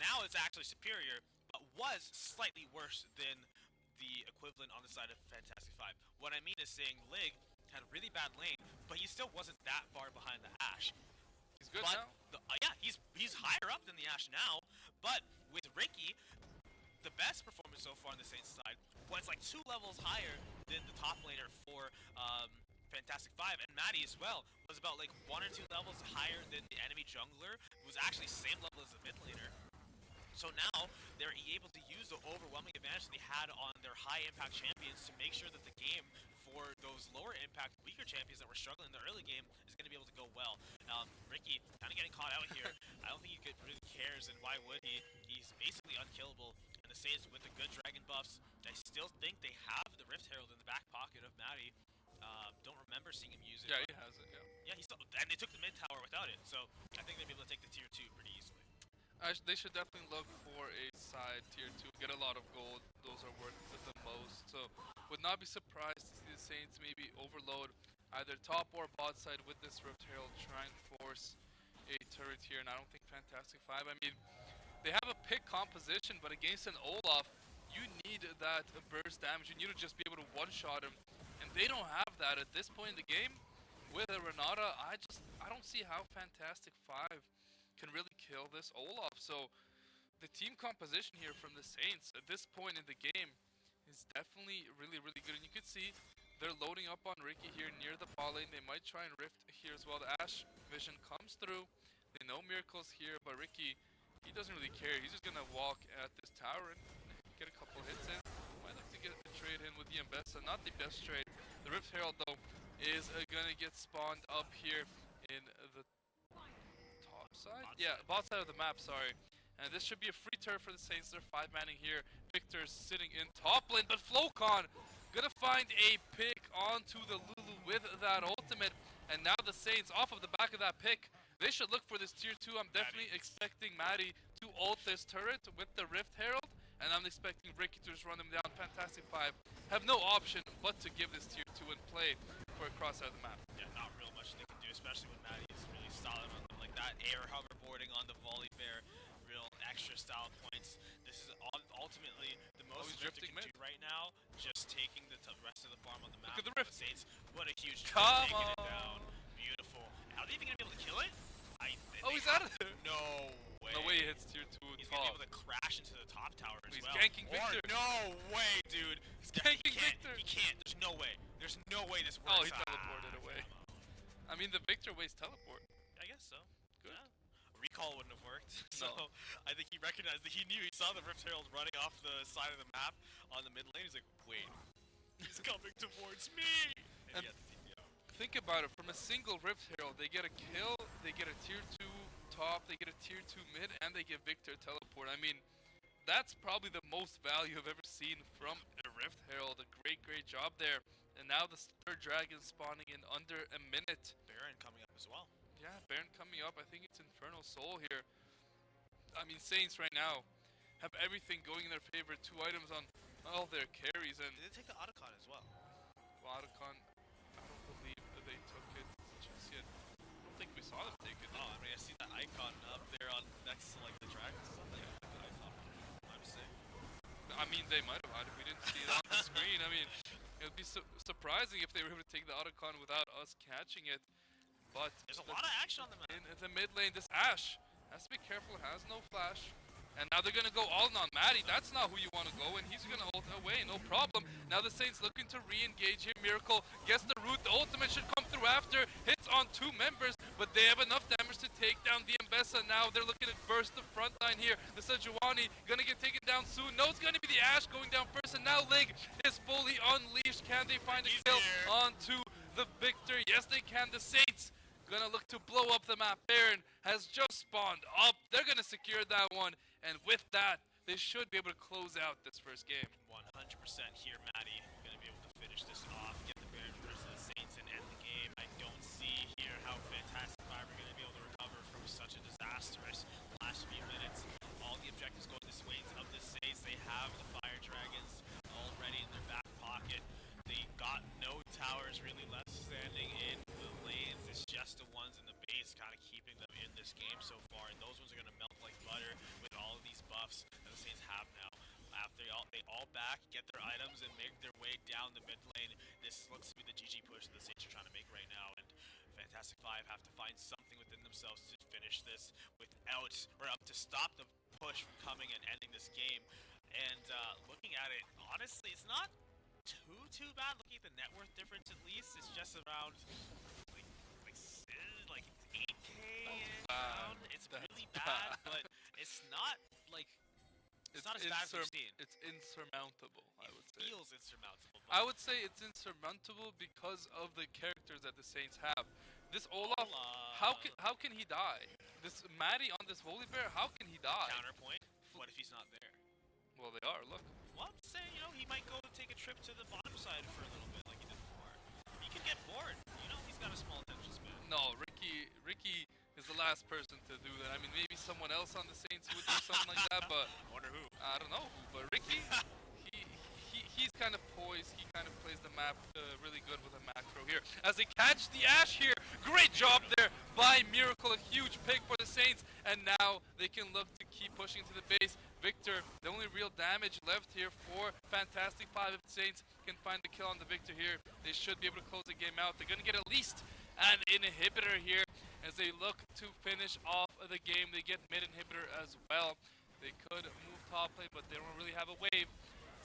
now it's actually superior, but was slightly worse than the equivalent on the side of Fantastic Five. What I mean is saying Lig had a really bad lane, but he still wasn't that far behind the Ashe. He's good But now. yeah, he's higher up than the Ashe now. But with Ricky, the best performance so far on the Saints side was like 2 levels higher than the top laner for Fantastic Five, and Maddie as well was about like 1 or 2 levels higher than the enemy jungler. It was actually same level as the mid laner. So now they're able to use the overwhelming advantage they had on their high impact champions to make sure that the game for those lower impact, weaker champions that were struggling in the early game is going to be able to go well. Ricky kind of getting caught out here. I don't think he really cares, and why would he? He's basically unkillable. And the Saints with the good dragon buffs, I still think they have the Rift Herald in the back pocket of Maddie. Don't remember seeing him use it. Yeah, he has it. Yeah. Yeah, and they took the mid tower without it, so I think they'll be able to take the tier 2 pretty easily. They should definitely look for a side tier 2, get a lot of gold. Those are worth the most. So, would not be surprised to see the Saints maybe overload either top or bot side with this Rift Herald, try and force a turret here. And I don't think Fantastic Five. I mean, they have a pick composition, but against an Olaf, you need that burst damage. You need to just be able to one-shot him, and they don't have that at this point in the game. With a Renata, I don't see how Fantastic Five can really kill this Olaf. So the team composition here from the Saints at this point in the game is definitely really, really good. And you can see they're loading up on Ricky here near the bot lane. They might try and rift here as well. The Ashe vision comes through. They know Miracle's here, but Ricky, he doesn't really care. He's just gonna walk at this tower and get a couple hits in. Might like to get a trade in with the Mbessa. Not the best trade. The Rift Herald though is gonna get spawned up here in the side? Yeah, bot side of the map, sorry. And this should be a free turret for the Saints. They're 5-manning here. Victor's sitting in top lane, but Flocon gonna find a pick onto the Lulu with that ultimate. And now the Saints, off of the back of that pick, they should look for this tier 2. I'm definitely expecting Maddie to ult this turret with the Rift Herald. And I'm expecting Ricky to just run them down. Fantastic Five have no option but to give this tier 2 and play for a cross out of the map. Yeah, not real much they can do, especially when Maddie is really solid on them. Like that air hoverboarding on the volley bear, real extra style points. This is ultimately the most Victor can do right now, just taking the rest of the farm on the map. Look at the Rift. Saints, what a huge Come taking on. it down. Beautiful. Are they even going to be able to kill it? He's out of there. No way. No way he hits tier 2 He's top. going to be able to crash into the top tower as He's well. ganking Victor. No way, dude. He's ganking Victor. He can't. There's no way. There's no way this works. Oh, he teleported away. I mean, the Victor waste teleport. I guess so. Good. Yeah. Recall wouldn't have worked. So No. I think he recognized that he saw the Rift Herald running off the side of the map on the mid lane. He's like, wait, he's coming towards me. And he had to TP out. Think about it. From a single Rift Herald, they get a kill, they get a tier 2 top, they get a tier 2 mid, and they get Victor teleport. I mean, that's probably the most value I've ever seen from a Rift Herald. A great, great job there. And now the third dragon spawning in under a minute. Baron coming up as well. Yeah, Baron coming up. I think it's Infernal Soul here. I mean, Saints right now have everything going in their favor. 2 items on all their carries. And Did they take the Otacon as well? Wadacon, I don't believe that they took it just yet. I don't think we saw them take it. Oh, I mean, I see that icon up there on next to like the dragons. Something like that. I thought. I'm sick. I mean, they might have had it. We didn't see it on the screen. I mean, it would be surprising if they were able to take the Otacon without us catching it. But there's a lot of action on the map. In the mid lane, this Ashe has to be careful, has no flash. And now they're going to go all in on Maddie. That's not who you want to go, and he's going to ult away, no problem. Now the Saints looking to re-engage here. Miracle gets the root. The ultimate should come through after. Hits on 2 members, but they have enough damage to take down the Mbessa. Now they're looking to burst the front line here. The Sejuani going to get taken down soon. No, it's going to be the Ashe going down first, and now Lig is fully unleashed. Can they find a kill onto the Victor? Yes, they can. The Saints gonna look to blow up the map. Baron has just spawned up. They're gonna secure that one, and with that, they should be able to close out this first game. 100% here, Maddie. Gonna be able to finish this off, get the Baron versus the Saints, and end the game. I don't see here how Fantastic Five are gonna be able to recover from such a disastrous last few minutes. All the objectives going this way of the Saints. They have the Fire Dragons already in their back pocket. They got no towers really left standing in the lanes. It's just the ones in the base kind of keeping them in this game so far. And those ones are going to melt like butter with all of these buffs that the Saints have now. After they all back, get their items, and make their way down the mid lane. This looks to be the GG push that the Saints are trying to make right now, and Fantastic Five have to find something within themselves to finish this without, or up to stop the push from coming and ending this game. And looking at it, honestly, it's not too bad. Looking at the net worth difference, at least, it's just around like like like 8K down. It's really bad, but it's not like it's not as bad as we've seen. It's insurmountable, I would say. It feels insurmountable. I would say it's insurmountable because of the characters that the Saints have. This Olaf, how can he die? This Maddie on this Holy Bear, how can he die? Counterpoint. What if he's not there? Well, they are. Look. Well, I'm saying, he might go take a trip to the bottom side for a little bit, like he did before. He could get bored. He's got a small attention span. No, Ricky is the last person to do that. I mean, maybe someone else on the Saints would do something like that, but I wonder who. I don't know who. But Ricky, he's kind of poised. He kind of plays the map really good with a macro here. As they catch the Ashe here, great job there by Miracle. A huge pick for the Saints, and now they can look to keep pushing to the base. Victor, the only real damage left here for Fantastic Five. If the Saints can find the kill on the Victor here, they should be able to close the game out. They're going to get at least an inhibitor here as they look to finish off the game. They get mid inhibitor as well. They could move top lane, but they don't really have a wave.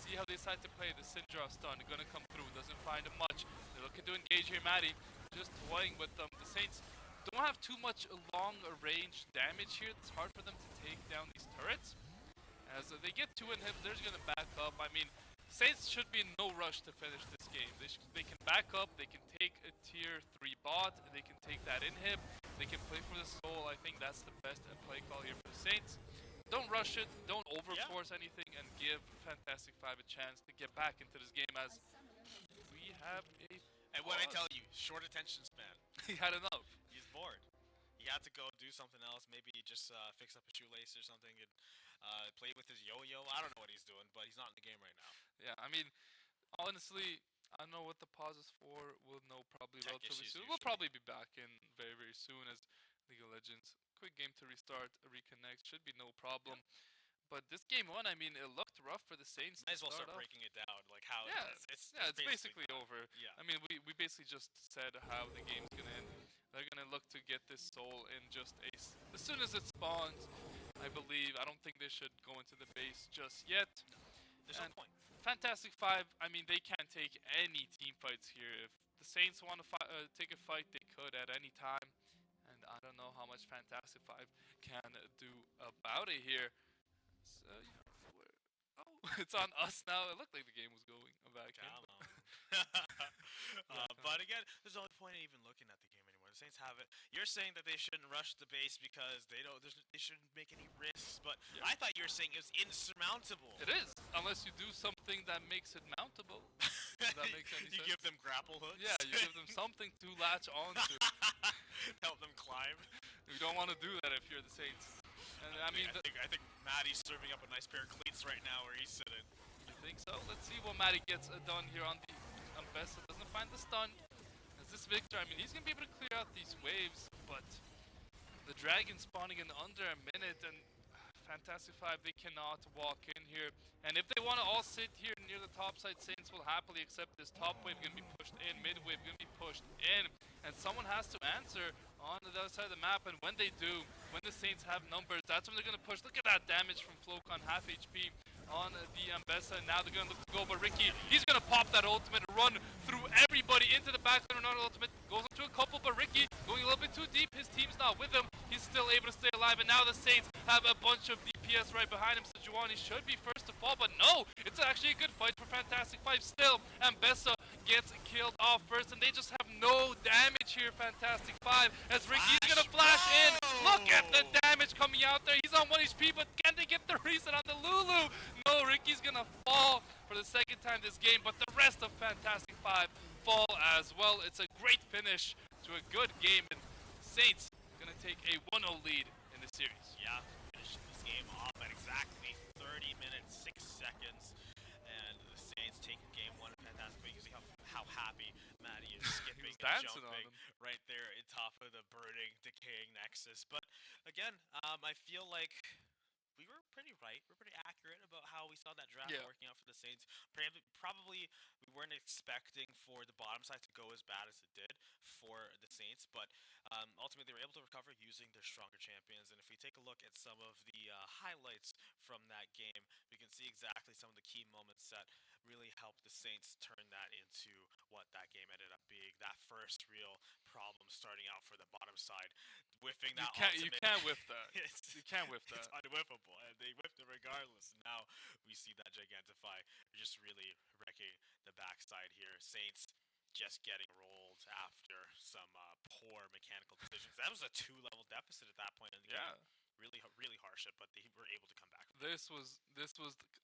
See how they decide to play. The Syndra stun going to come through. Doesn't find him much. They're looking to engage here. Maddie just toying with them. The Saints don't have too much long range damage here. It's hard for them to take down these turrets. As they get 2 inhibs, they're going to back up. I mean, Saints should be in no rush to finish this game. They can back up, they can take a tier 3 bot, they can take that inhib, they can play for the soul. I think that's the best play call here for the Saints. Don't rush it, don't overforce anything, and give Fantastic Five a chance to get back into this game as we have a... And what I tell you, short attention span. He had enough. He's bored. He had to go do something else, maybe just fix up a shoelace or something, and play with his yo-yo. I don't know what he's doing, but he's not in the game right now. Yeah, I mean, honestly, I don't know what the pause is for. We'll know probably Tech relatively issues soon. usually. We'll probably be back in very, very soon as League of Legends. Quick game to restart, reconnect, should be no problem. But this game 1, I mean, it looked rough for the Saints. Might as well start breaking it down, like how it's basically over. Yeah. I mean, we basically just said how the game's gonna end. They're gonna look to get this soul in just as soon as it spawns. I believe. I don't think they should go into the base just yet. No, there's no point. Fantastic Five. I mean, they can't take any team fights here. If the Saints want to take a fight, they could at any time. And I don't know how much Fantastic Five can do about it here. So, it's on us now. It looked like the game was going back in. But again, there's no point in even looking at the game anymore. The Saints have it. You're saying that they shouldn't rush the base because they shouldn't make any risks. But I thought you were saying it was insurmountable. It is, unless you do something that makes it mountable. Does that make any sense? You give them grapple hooks. Yeah, you give them something to latch onto. Help them climb. You don't want to do that if you're the Saints. And I think Maddie's serving up a nice pair of cleats right now where he's sitting. You think so? Let's see what Maddie gets done here on the Ambessa. Doesn't find the stun. As this Victor, I mean, he's going to be able to clear out these waves, but the Dragon spawning in under a minute, and Fantastic Five, they cannot walk in here. And if they want to all sit here near the top side, Saints will happily accept this. Top wave going to be pushed in, mid wave going to be pushed in, and someone has to answer on the other side of the map. And when they do, when the Saints have numbers, that's when they're going to push. Look at that damage from Flocon, half HP on the Ambessa. Now they're going to look to go, but Ricky, he's going to pop that ultimate, run through everybody into the back line. Another ultimate goes into a couple, but Ricky going a little bit too deep. His team's not with him. He's still able to stay alive, and now the Saints have a bunch of DPS right behind him. Sejuani should be first to fall, but no, it's actually a good fight for Fantastic Five still. Ambessa gets killed off first, and they just have no damage here, Fantastic Five, as Ricky's gonna flash in. Look at the damage coming out there. He's on 1 HP, but can they get the reset on the Lulu? No, Ricky's gonna fall for the second time this game, but the rest of Fantastic Five fall as well. It's a great finish to a good game, and Saints gonna take a 1-0 lead in the series. Yeah, finishing this game off at exactly 30 minutes, 6 seconds. And the Saints take game 1 of Fantastic Five. You see how happy Maddie is skipping and jumping right there in top of the burning, decaying Nexus. But again, I feel like we were pretty right. We're pretty accurate accurate about how we saw that draft Yeah. working out for the Saints. Probably we weren't expecting for the bottom side to go as bad as it did for the Saints, but ultimately they were able to recover using their stronger champions. And if we take a look at some of the highlights from that game, we can see exactly some of the key moments that really helped the Saints turn that into what that game ended up being. That first real problem starting out for the bottom side, whiffing that You ultimate. can't whiff that. it's, You can't whiff it's that. unwhippable, and they whiffed it regardless. And now we see that Gigantify just really wrecking the backside here. Saints just getting rolled after some poor mechanical decisions. That was a 2-level deficit at that point in the Yeah. game. Really harsh it, but they were able to come back. This was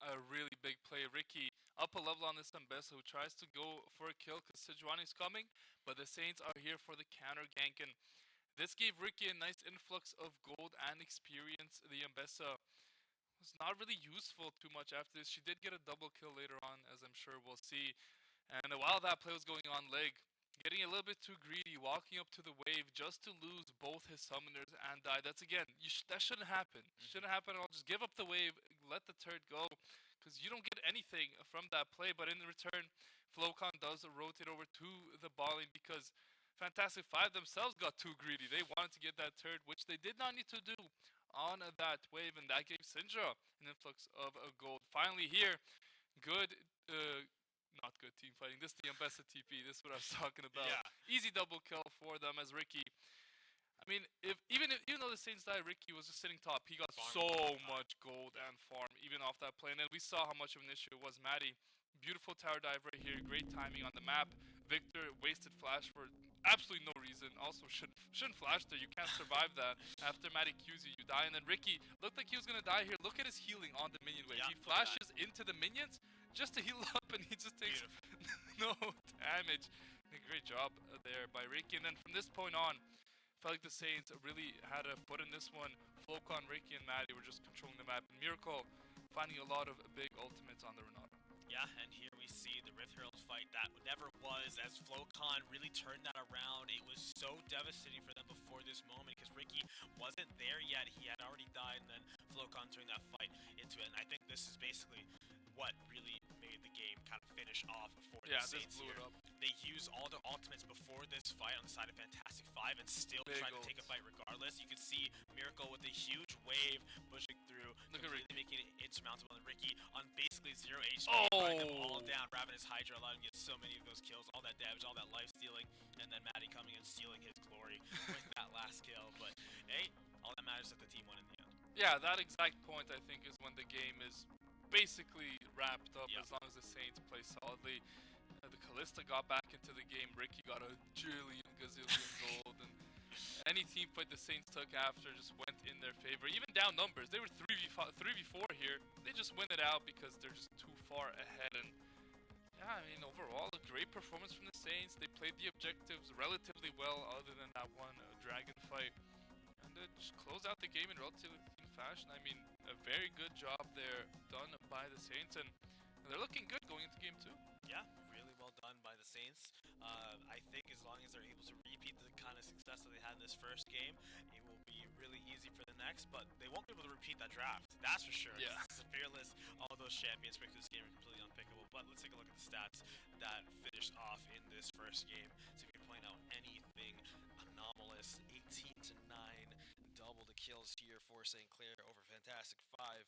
a really big play. Ricky up a level on this Mbessa, who tries to go for a kill because Sejuani's coming, but the Saints are here for the counter gank, and this gave Ricky a nice influx of gold and experience. The Mbessa was not really useful too much after this. She did get a double kill later on, as I'm sure we'll see. And while that play was going on, Lig getting a little bit too greedy, walking up to the wave just to lose both his summoners and die. That's again, that shouldn't happen. Shouldn't happen at all. Just give up the wave, let the turret go, because you don't get anything from that play. But in return, Flocon does rotate over to the ball lane because Fantastic Five themselves got too greedy. They wanted to get that turret, which they did not need to do on that wave, and that gave Syndra an influx of gold. Finally here, good, not good team fighting. This is the Mbessa TP. This is what I was talking about. Yeah. Easy double kill for them as Ricky. I mean, even though the Saints died, Ricky was just sitting top. He got so much gold and farm even off that play. And then we saw how much of an issue it was. Maddie, beautiful tower dive right here. Great timing on the map. Victor wasted flash for absolutely no reason. Also shouldn't flash there. You can't survive that. After Maddie Qs you die. And then Ricky looked like he was gonna die here. Look at his healing on the minion wave. Yeah, he flashes into the minions just to heal up, and he just takes no damage. Great job there by Ricky. And then from this point on, felt like the Saints really had a foot in this one. Flocon, Ricky, and Maddie were just controlling the map. And Miracle finding a lot of big ultimates on the Renata. Yeah, and here we see the Rift Herald fight that never was, as Flocon really turned that around. It was so devastating for them before this moment because Ricky wasn't there yet. He had already died, and then Flocon turned that fight into it. And I think this is basically what really made the game kind of finish off for the Saints blew here. it up. They used all their ultimates before this fight on the side of Fantastic Five and still tried to take a fight regardless. You can see Miracle with a huge wave pushing through, completely making it insurmountable. And Ricky on basically 0 HP, running them all down, grabbing his Hydra, allowing him to get so many of those kills, all that damage, all that life stealing, and then Maddie coming and stealing his glory with that last kill. But hey, all that matters is that the team won in the end. Yeah, that exact point I think is when the game is basically wrapped up. As long as the Saints play solidly. The Kalista got back into the game. Ricky got a gazillion gold, and any team fight the Saints took after just went in their favor. Even down numbers, they were 3v4 here. They just win it out because they're just too far ahead. And yeah, I mean, overall, a great performance from the Saints. They played the objectives relatively well, other than that one dragon fight, and just close out the game in relatively clean fashion. I mean, a very good job there done by the Saints, and they're looking good going into game 2. Yeah, really well done by the Saints. I think as long as they're able to repeat the kind of success that they had in this first game, it will be really easy for the next, but they won't be able to repeat that draft. That's for sure. Yeah. It's fearless. All those champions picked this game are completely unpickable, but let's take a look at the stats that finished off in this first game. See if we can point out anything anomalous. 18 to 9, double the kills here for St. Clair over Fantastic 5.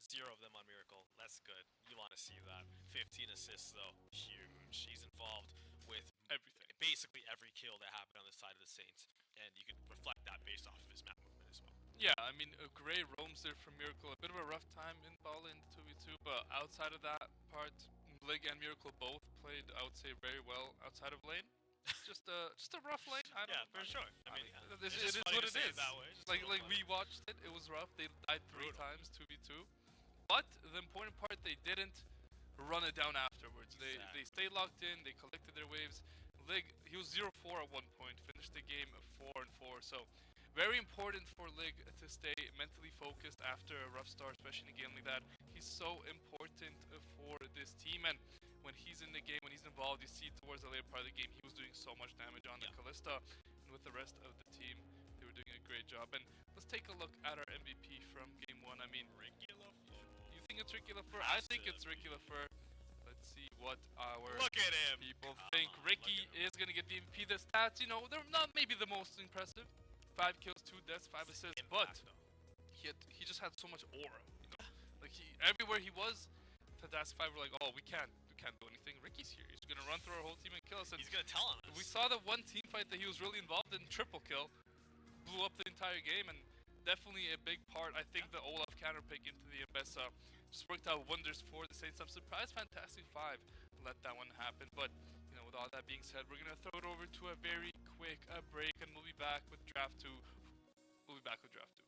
0 of them on Miracle. That's good. You want to see that. 15 assists, though. Huge. He's involved with everything. Basically every kill that happened on the side of the Saints. And you can reflect that based off of his map movement as well. Yeah, I mean, Gray roams there from Miracle. A bit of a rough time in ball in the 2v2, but outside of that part, Blig and Miracle both played, I would say, very well outside of lane. Just a rough lane. For sure. I mean, it is what it is. Like funny. we watched it. It was rough. They died 3 times 2v2. But the important part, they didn't run it down afterwards. They stayed locked in. They collected their waves. Lig, he was 0-4 at one point. Finished the game 4-4. So very important for Lig to stay mentally focused after a rough start, especially in a game like that. He's so important for this team, and when he's in the game, when he's involved, you see towards the later part of the game, he was doing so much damage on the Kalista, and with the rest of the team, they were doing a great job. And let's take a look at our MVP from game 1. I mean, you think it's Ricky LaFleur? I Has think to it's be. Ricky LaFleur. Let's see what our Look at him. people Come think. on, Ricky look at him. is going to get the MVP. The stats, you know, they're not maybe the most impressive. 5 kills, 2 deaths, 5 assists, but Impact, though. he just had so much aura. You know, like everywhere he was, Fantastic Five were like, oh, we can't do anything. Ricky's here. He's gonna run through our whole team and kill us. And He's gonna tell on us. we saw the one team fight that he was really involved in, triple kill, blew up the entire game, and definitely a big part. I think the Olaf counter pick into the Abyss just worked out wonders for the Saints. I'm surprised Fantastic Five let that one happen, but you know, with all that being said, we're gonna throw it over to a very quick break, and we'll be back with Draft 2. We'll be back with Draft 2.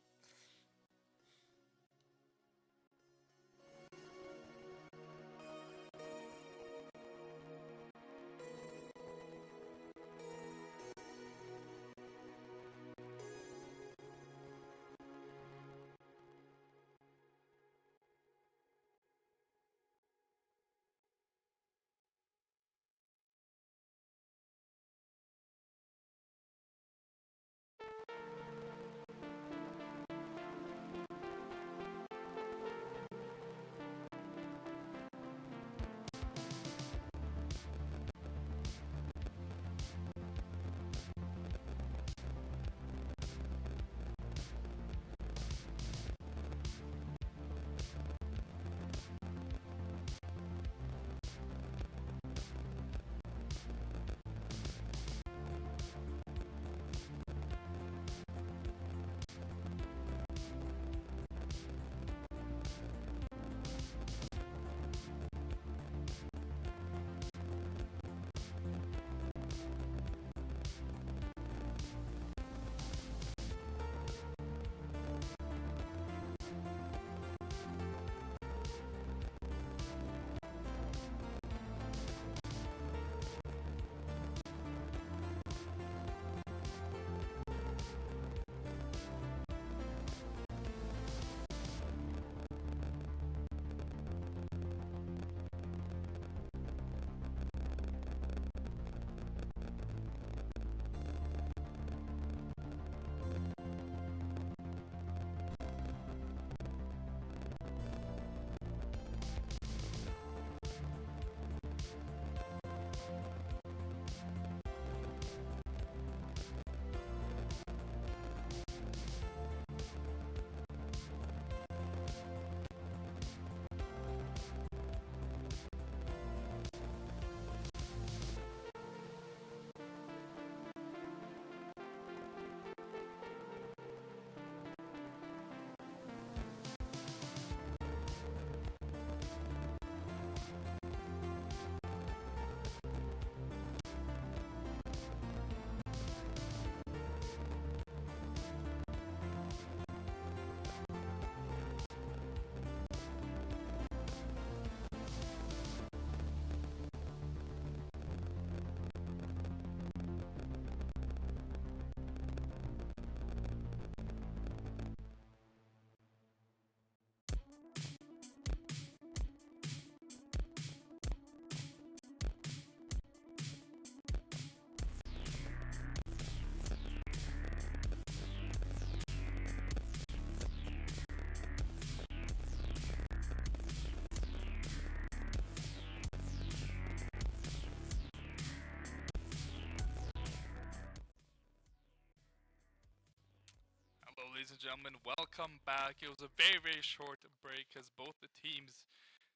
Hello, ladies and gentlemen. Welcome back. It was a very short break because both the teams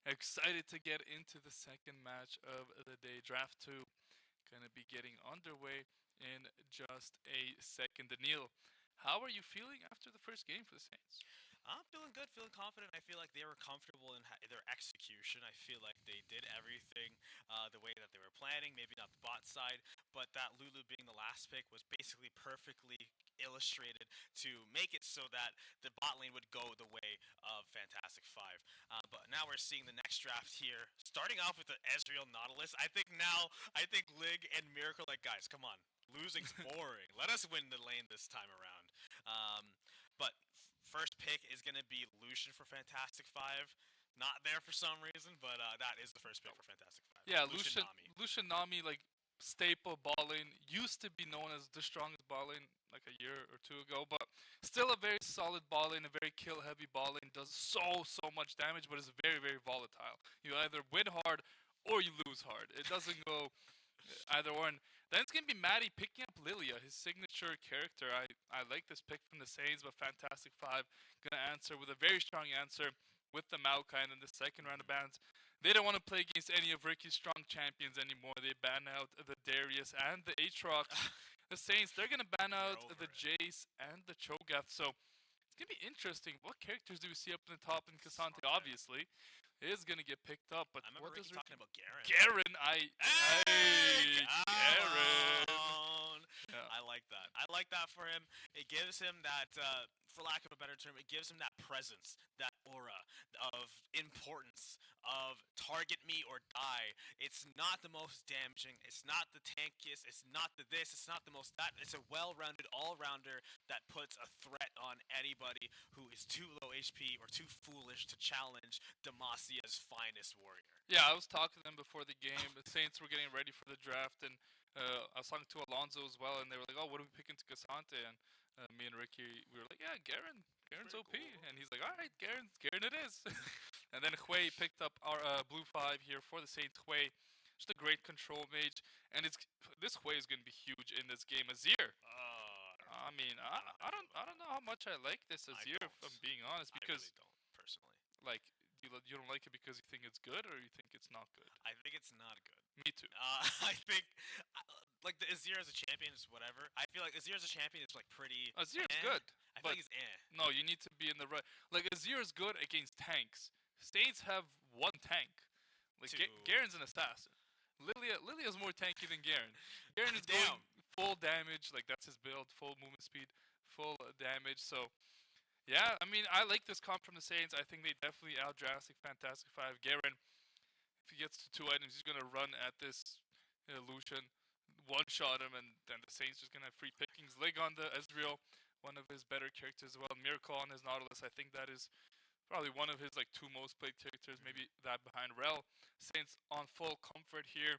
are excited to get into the second match of the day. Draft 2 going to be getting underway in just a second. Daniil, how are you feeling after the first game for the Saints? I'm feeling good, feeling confident. I feel like they were comfortable in their execution. I feel like they did everything the way that they were planning. Maybe not the bot side, but that Lulu being the last pick was basically perfectly illustrated to make it so that the bot lane would go the way of Fantastic Five. But now we're seeing the next draft here, starting off with the Ezreal Nautilus. I think Lig and Miracle, like, guys, come on. Losing's boring. Let us win the lane this time around. But first pick is going to be Lucian for Fantastic Five. Not there for some reason, but that is the first pick for Fantastic Five. Yeah, Lucian Nami. Lucian Nami, like staple ball lane. Used to be known as the strongest ball lane like a year or two ago, but still a very solid ball lane, a very kill heavy ball lane. Does so much damage, but is very volatile. You either win hard or you lose hard. It doesn't go either or. And then it's gonna be Maddie picking up Lilia, his signature character. I like this pick from the Saints, but Fantastic Five gonna answer with a very strong answer with the Maokai in the second round of bans. They don't want to play against any of Ricky's strong champions anymore. They ban out the Darius and the Aatrox. The Saints, they're gonna ban out the Jace and the Cho'Gath. So it's gonna be interesting. What characters do we see up in the top in Cassante? Obviously, is gonna get picked up. But I remember what Ricky does talking about Garen. Garen, Hey, Garen. Yeah. I like that. I like that for him. It gives him that, for lack of a better term, it gives him that presence, that aura of importance, of target me or die. It's not the most damaging. It's not the tankiest. It's not the this. It's not the most that. It's a well-rounded all-rounder that puts a threat on anybody who is too low HP or too foolish to challenge Demasia's finest warrior. Yeah, I was talking to them before the game. The Saints were getting ready for the draft, and I was talking to Alonso as well, and they were like, "Oh, what are we picking to Cassante?" And me and Ricky, we were like, "Yeah, Garen's OP," cool. and he's like, "All right, Garen it is." And then Hui picked up our blue 5 here for the Saints. Hui, just a great control mage, and this Hui is going to be huge in this game. Azir. I mean, I don't know how much I like this Azir, if I'm being honest, because I really don't personally. like you don't like it because you think it's good or you think it's not good. I think it's not good. Me too. I think, like, the Azir as a champion is whatever. I feel like Azir as a champion is like pretty. Azir's eh. good, I but feel like he's eh. no, you need to be in the right. Like Azir is good against tanks. Saints have one tank. Like Garen's an assassin. Lilia's more tanky than Garen. Garen is going full damage. Like that's his build, full movement speed, full damage. So yeah, I mean I like this comp from the Saints. I think they definitely out drastic Fantastic Five. Garen, if he gets to 2 items, he's gonna run at this Lucian, one shot him, and then the Saints just gonna have free pickings. Lig on the Ezreal, one of his better characters as well. Miracle on his Nautilus. I think that is probably one of his like 2 most played characters, maybe that behind Rel. Saints on full comfort here,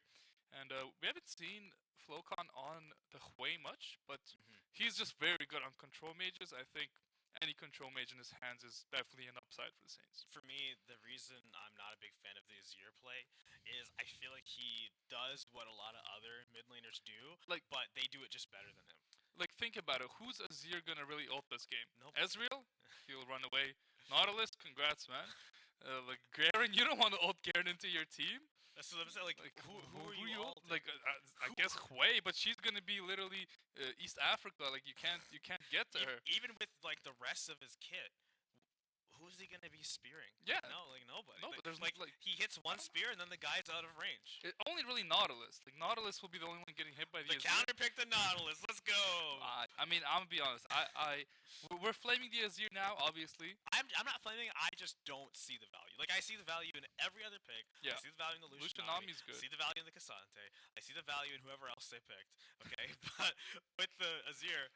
and we haven't seen Flocon on the Hui much, but he's just very good on control mages. I think any control mage in his hands is definitely an upside for the Saints. For me, the reason I'm not a big fan of the Azir play is I feel like he does what a lot of other mid laners do, Like, but they do it just better than him. Like, think about it. Who's Azir gonna really ult this game? Nobody. Ezreal? He'll run away. Nautilus? Congrats, man. Like, Garen, you don't want to ult Garen into your team? That's what I'm saying. Like who are you ulting? Like, I guess Hui, but she's gonna be literally East Africa. Like, you can't get to her. Even with, like, the rest of his kit. Who's he gonna be spearing? Yeah. No, like nobody. No, like, but there's like like he hits one spear and then the guy's out of range. only really Nautilus. Like Nautilus will be the only one getting hit by the Azir. counter pick the Nautilus. Let's go. I mean, I'm gonna be honest. We're flaming the Azir now, obviously. I'm not flaming. I just don't see the value. Like I see the value in every other pick. Yeah. I see the value in the Lucian Nami's good. I see the value in the Cassante. I see the value in whoever else they picked. Okay, but with the Azir,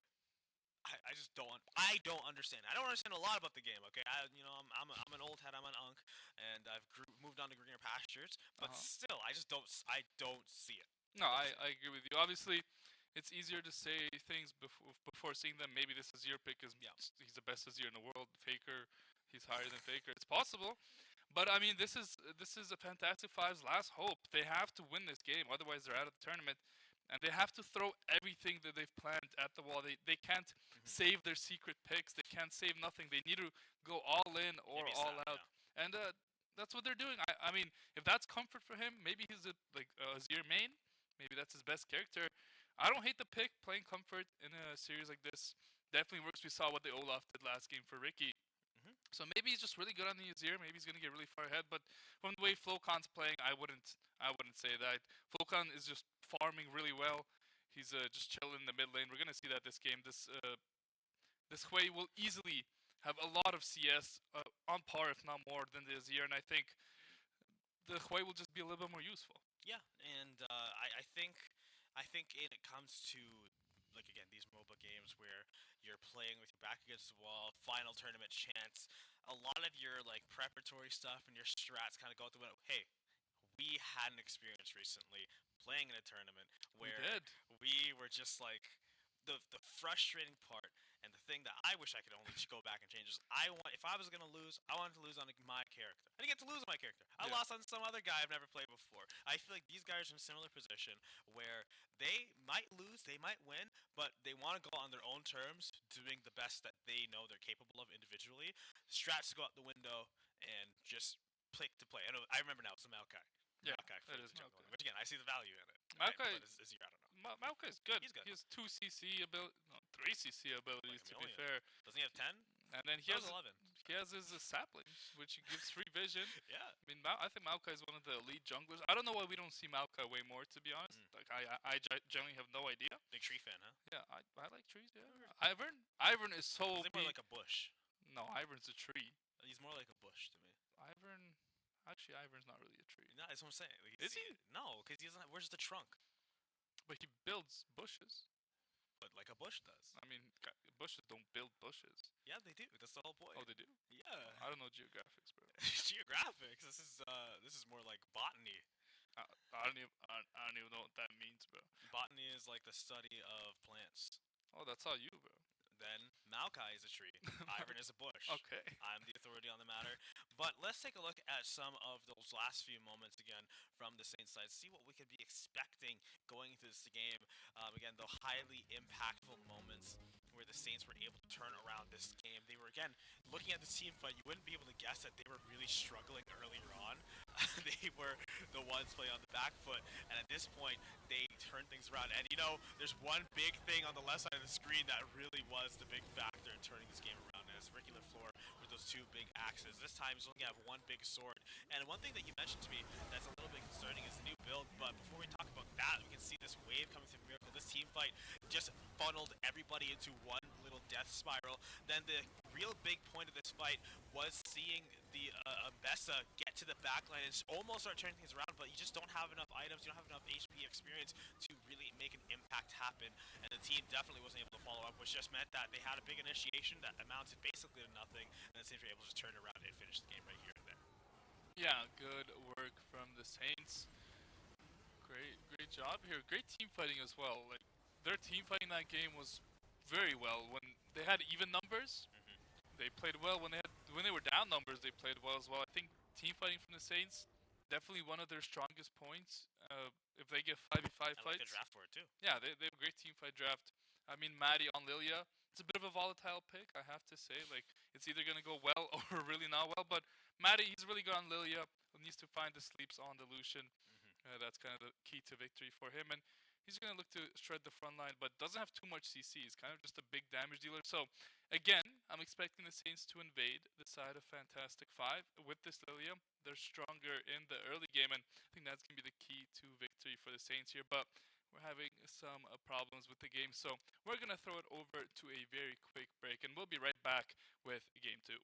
I just don't. I don't understand. I don't understand a lot about the game. Okay, I'm an old head. I'm an unk, and I've moved on to greener pastures. But still, I just don't. I don't see it. No, I agree with you. Obviously, it's easier to say things before seeing them. Maybe this Azir pick is he's the best Azir in the world. Faker, he's higher than Faker. It's possible, but I mean, this is a Fantastic Five's last hope. They have to win this game, otherwise they're out of the tournament. And they have to throw everything that they've planned at the wall. They can't save their secret picks. They can't save nothing. They need to go all in or all out. Yeah. And that's what they're doing. I mean, if that's comfort for him, maybe he's a Azir main. Maybe that's his best character. I don't hate the pick. Playing comfort in a series like this definitely works. We saw what the Olaf did last game for Ricky. So maybe he's just really good on the Azir. Maybe he's gonna get really far ahead. But from the way Flocon's playing, I wouldn't say that. Flocon is just farming really well. He's just chilling in the mid lane. We're gonna see that this game. This Hui will easily have a lot of CS on par, if not more, than the Azir. And I think the Hui will just be a little bit more useful. Yeah, and I think when it comes to, like, again, these MOBA games where you're playing with your back against the wall, final tournament chance, a lot of your, like, preparatory stuff and your strats kind of go out the window. Hey, we had an experience recently playing in a tournament We where did. we were just like the frustrating part and the thing that I wish I could only go back and change is if I was gonna lose, I wanted to lose on my character. I didn't get to lose on my character. I Yeah. lost on some other guy I've never played before. I feel like these guys are in a similar position where they might lose, they might win, but they want to go on their own terms, doing the best that they know they're capable of individually. Strats go out the window and just click to play. I remember now it's the Maokai. Yeah, Maokai for it the is jungle, Maokai. which again I see the value in it. Maokai, But is he? I don't know. Maokai is good. He's good. He has 2 CC ability, no, 3 CC abilities Like a to be million. fair. Doesn't he have 10? And then he That has was 11. his sapling, which gives free vision. Yeah. I mean, I think Maokai is one of the elite junglers. I don't know why we don't see Maokai way more, to be honest. Like generally have no idea. Big tree fan, huh? Yeah, I like trees. Yeah, Ivern is so He's OP. more like a bush. No, Ivern's a tree. He's more like a bush to me. Ivern's not really a tree. No, that's what I'm saying. Like, Is he? No, because he doesn't. Where's the trunk? But he builds bushes. But like a bush does. I mean, bushes don't build bushes. Yeah, they do. That's the whole point. Oh, they do? Yeah. I don't know geographics, bro. Geographics. This is more like botany. I don't even know what that means, bro. Botany is like the study of plants. Oh, that's all you, bro. Then Maokai is a tree. Ivern is a bush. Okay. I'm the authority on the matter. But let's take a look at some of those last few moments again from the Saints side. See what we could be expecting going into this game. Again, the highly impactful moments where the Saints were able to turn around this game. They were, again, looking at this team fight, you wouldn't be able to guess that they were really struggling earlier on. They were the ones playing on the back foot. And at this point, they turned things around. And, you know, there's one big thing on the left side of the screen that really was the big factor in turning this game around. And it's Ricky LaFleur with those 2 big axes. This time, he's only going to have 1 big sword. And one thing that you mentioned to me that's a little bit concerning is the new build. But before we talk about that, we can see this wave coming through Miracle. This team fight just funneled everybody into one little death spiral. Then the real big point of this fight was seeing the Mbessa get to the backline and almost start turning things around, but you just don't have enough items, you don't have enough HP experience to really make an impact happen, and the team definitely wasn't able to follow up, which just meant that they had a big initiation that amounted basically to nothing, and the Saints were able to just turn it around and finish the game right here and there. Yeah, good work from the Saints. Great job here. Great team fighting as well. Like their team fighting that game was very well. When they had even numbers, they played well. When they were down numbers, they played well as well. I think team fighting from the Saints definitely one of their strongest points. If they get 5v5 I fights, like the draft for it too. yeah, they have a great team fight draft. I mean, Maddie on Lilia, it's a bit of a volatile pick, I have to say. Like, it's either gonna go well or really not well. But Maddie, he's really good on Lilia. He needs to find the sleeps on the Lucian. That's kind of the key to victory for him. And he's going to look to shred the front line, but doesn't have too much CC. He's kind of just a big damage dealer. So, again, I'm expecting the Saints to invade the side of Fantastic 5 with this Lilia. They're stronger in the early game, and I think that's going to be the key to victory for the Saints here. But we're having some problems with the game, so we're going to throw it over to a very quick break, and we'll be right back with Game 2.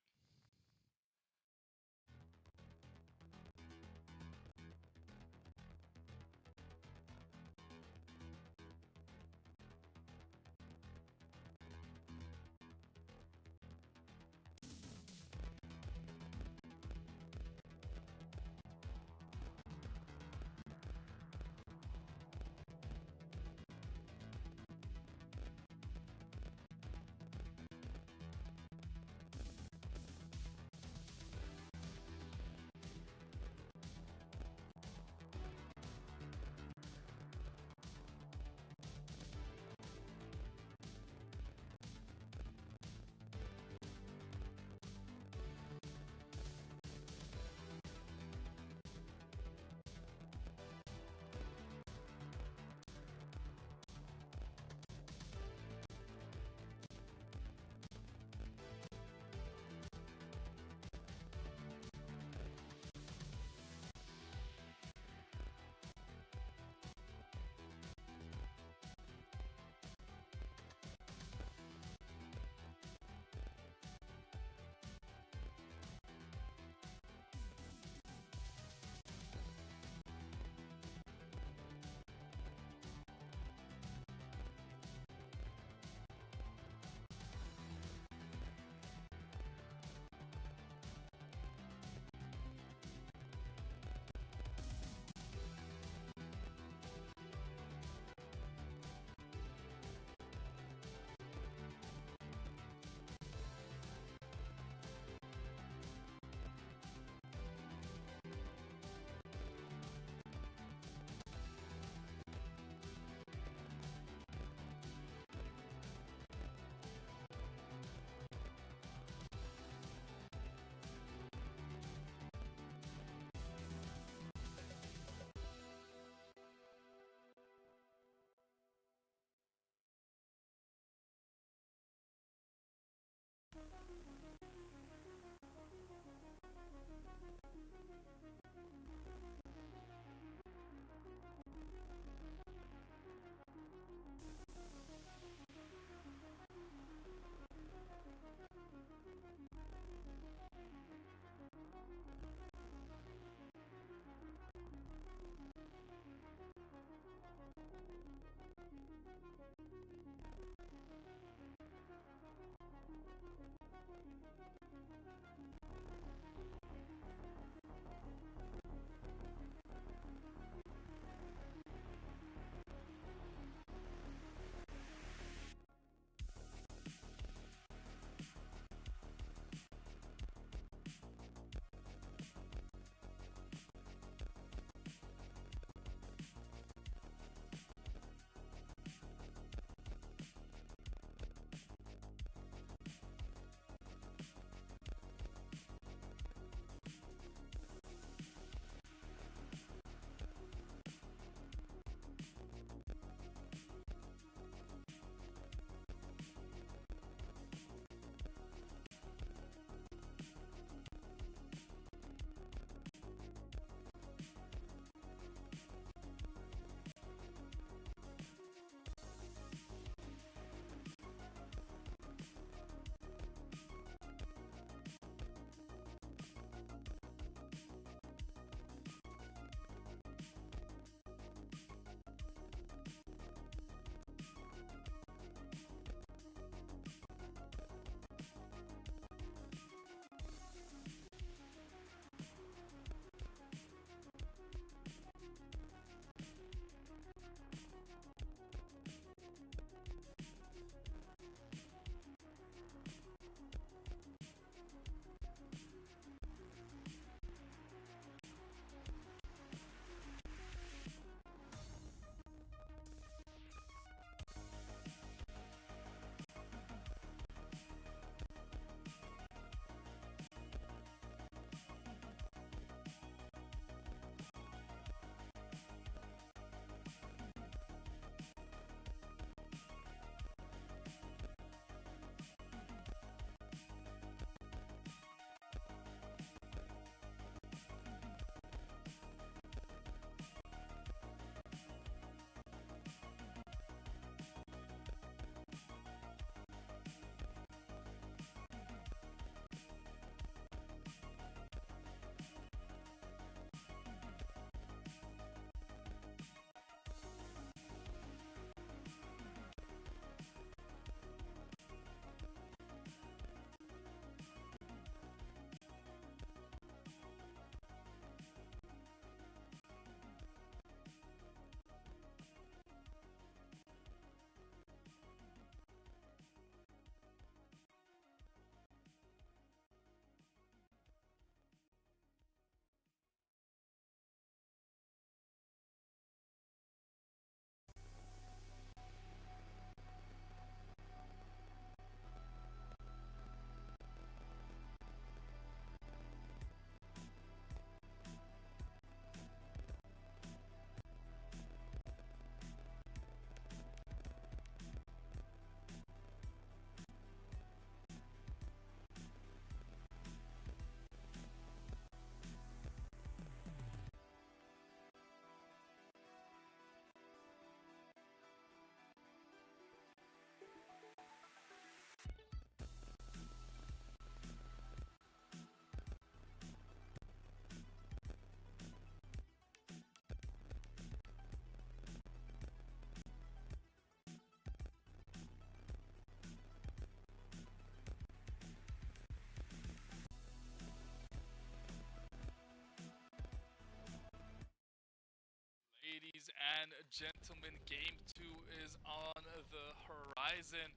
Ladies and gentlemen, game two is on the horizon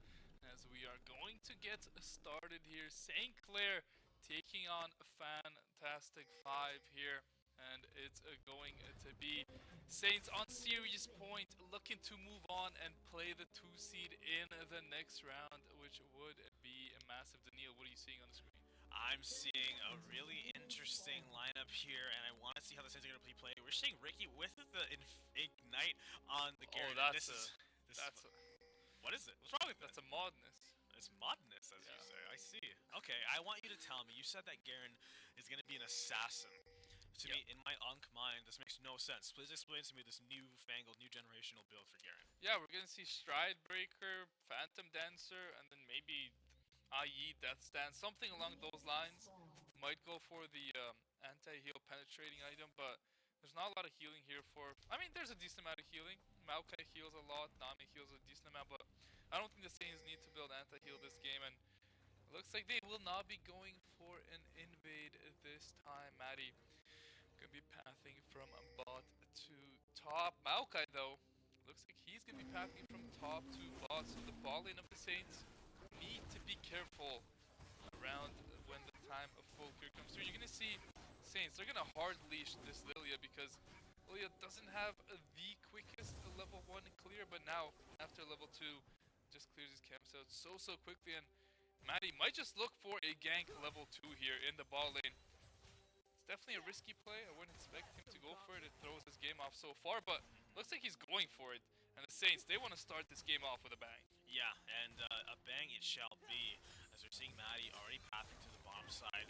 as we are going to get started here. St. Clair taking on Fantastic Five here, and it's going to be Saints on series point, looking to move on and play the two seed in the next round, which would be a massive. Daniil, what are you seeing on the screen? I'm seeing a really interesting lineup here, and I want to see how the Saints are going to play. We're seeing Ricky with the Ignite on the Oh, Garrett. And this is that's a what is it? What's wrong with that's it? a modness. It's madness, as you Yeah. say. I see. Okay, I want you to tell me. You said that Garen is going to be an assassin. To Yeah. me, in my unk mind, this makes no sense. Please explain to me this new-fangled, new generational build for Garen. Yeah, we're gonna see Stride Breaker, Phantom Dancer, and then maybe IE Death Stance, something along those lines. Might go for the anti-heal penetrating item, but there's not a lot of healing here for. I mean, there's a decent amount of healing. Maokai heals a lot, Nami heals a decent amount, but I don't think the Saiyans need to build anti-heal this game, and it looks like they will not be going for an invade this time. Maddie gonna be pathing from bot to top. Maokai though, looks like he's gonna be pathing from top to bot, so the ball lane of the Saints need to be careful around when the time of full clear comes through. You're gonna see Saints, they're gonna hard leash this Lilia because Lilia doesn't have the quickest level 1 clear, but now after level 2 just clears his camps out so quickly, and Maddie might just look for a gank level 2 here in the ball lane. It's definitely a risky play. I wouldn't expect him to go for it. It throws his game off so far, but looks like he's going for it. And the Saints, they want to start this game off with a bang. Yeah, and a bang it shall be, as we're seeing Maddie already pathing to the bottom side.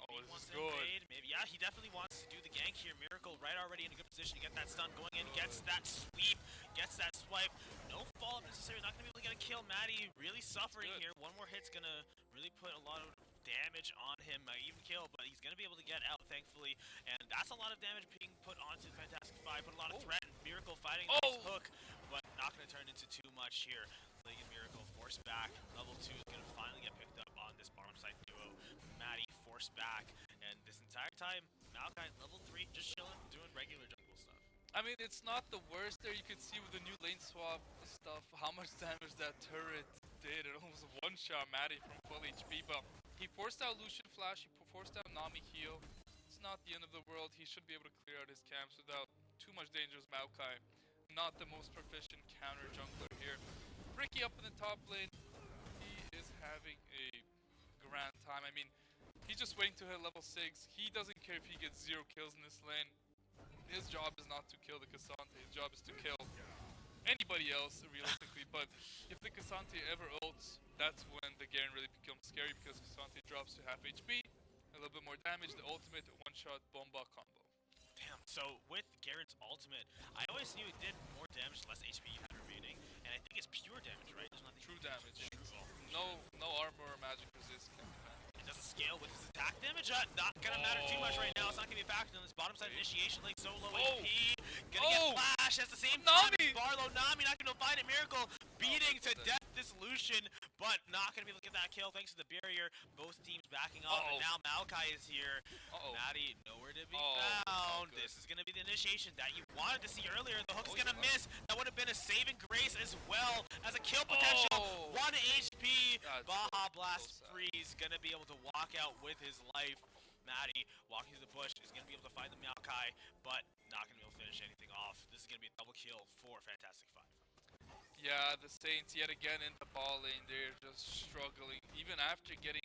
Oh, He this wants is to good. invade. Maybe, yeah, he definitely wants to do the gank here. Miracle right already in a good position to get that stun going in. Gets that sweep, gets that swipe. No follow-up necessary. Not going to be able to get a kill. Maddie really suffering here. One more hit's going to really put a lot of damage on him. Might even kill, but he's going to be able to get out, thankfully. And that's a lot of damage being put onto Fantastic Five. Put a lot of threat. Miracle fighting this hook, but not going to turn into too much here. League and Miracle forced back. Level 2 is going to finally get picked up on this bottom side duo. Maddie forced back, and this entire time, Maokai level 3 just chilling, doing regular jungle stuff. I mean, it's not the worst there. You can see with the new lane swap stuff how much damage that turret did. It almost one-shot Maddie from full HP, but he forced out Lucian Flash, he forced out Nami heal. It's not the end of the world. He should be able to clear out his camps without too much danger as Maokai. Not the most proficient counter jungler here. Ricky up in the top lane. He is having a grand time. I mean, he's just waiting to hit level 6. He doesn't care if he gets 0 kills in this lane. His job is not to kill the Cassante. His job is to kill anybody else, realistically. But if the Cassante ever ults, that's when the Garen really becomes scary because Cassante drops to half HP, a little bit more damage, the ultimate one-shot bomba combo. Damn, so with Garen's ultimate, I always knew it did more damage, less HP you had remaining, and I think it's pure damage, right? There's nothing True damage. Oh, No armor or magic resist can defend. It doesn't scale with his attack damage. Not gonna matter too much right now. It's not gonna be a factor on this bottom side initiation lane. So low HP. Gonna get flash at the same time. Barlow, Nami not gonna find it. Miracle beating to death this Lucian, but not gonna be able to get that kill thanks to the barrier. Both teams backing off, and now Maokai is here. Maddie nowhere to be found. This is gonna be the initiation that you wanted to see earlier. The hook's gonna miss. That would have been a saving grace as well as a kill potential. 1 HP. Baja Blast Freeze gonna be able to walk out with his life. Maddie walking through the bush is gonna be able to find the Maokai, but not gonna be able to finish anything off. This is gonna be a double kill for Fantastic Five. Yeah, the Saints yet again in the ball lane. They're just struggling. Even after getting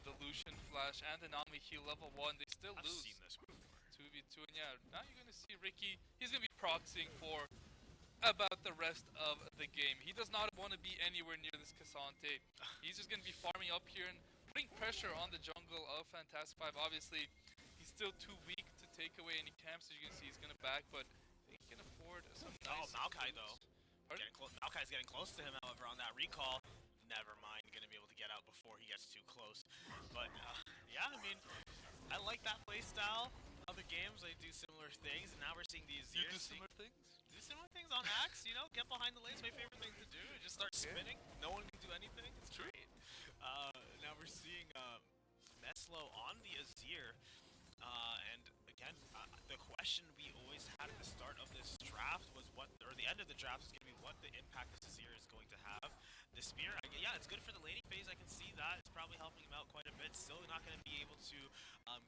the Lucian Flash and the Nami heal level 1, they still lose. I've seen this before. 2v2, and yeah, now you're gonna see Ricky. He's gonna be proxying for about the rest of the game. He does not want to be anywhere near this Cassante. He's just gonna be farming up here and putting pressure on the jungle of Fantastic Five. Obviously, he's still too weak to take away any camps. As you can see, he's gonna back, but he can afford some nice Maokai though. Maokai's getting close to him, however, on that recall. Never mind, gonna be able to get out before he gets too close. But yeah, I mean, I like that playstyle. Other games, they do similar things, and now we're seeing these. You do similar things? Do similar things on Axe, you know? Get behind the lane's my favorite thing to do. Just start spinning. No one can do anything. It's great. Now we're seeing Meslo on the Azir. And again, the question we always had at the start of this draft was or the end of the draft is going to be what the impact this Azir is going to have. The spear, yeah, it's good for the laning phase. I can see that. It's probably helping him out quite a bit. Still not going to be able to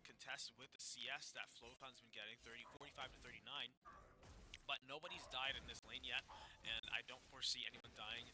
contest with the CS that Flocon's been getting, 45 to 39. But nobody's died in this lane yet, and I don't foresee anyone dying.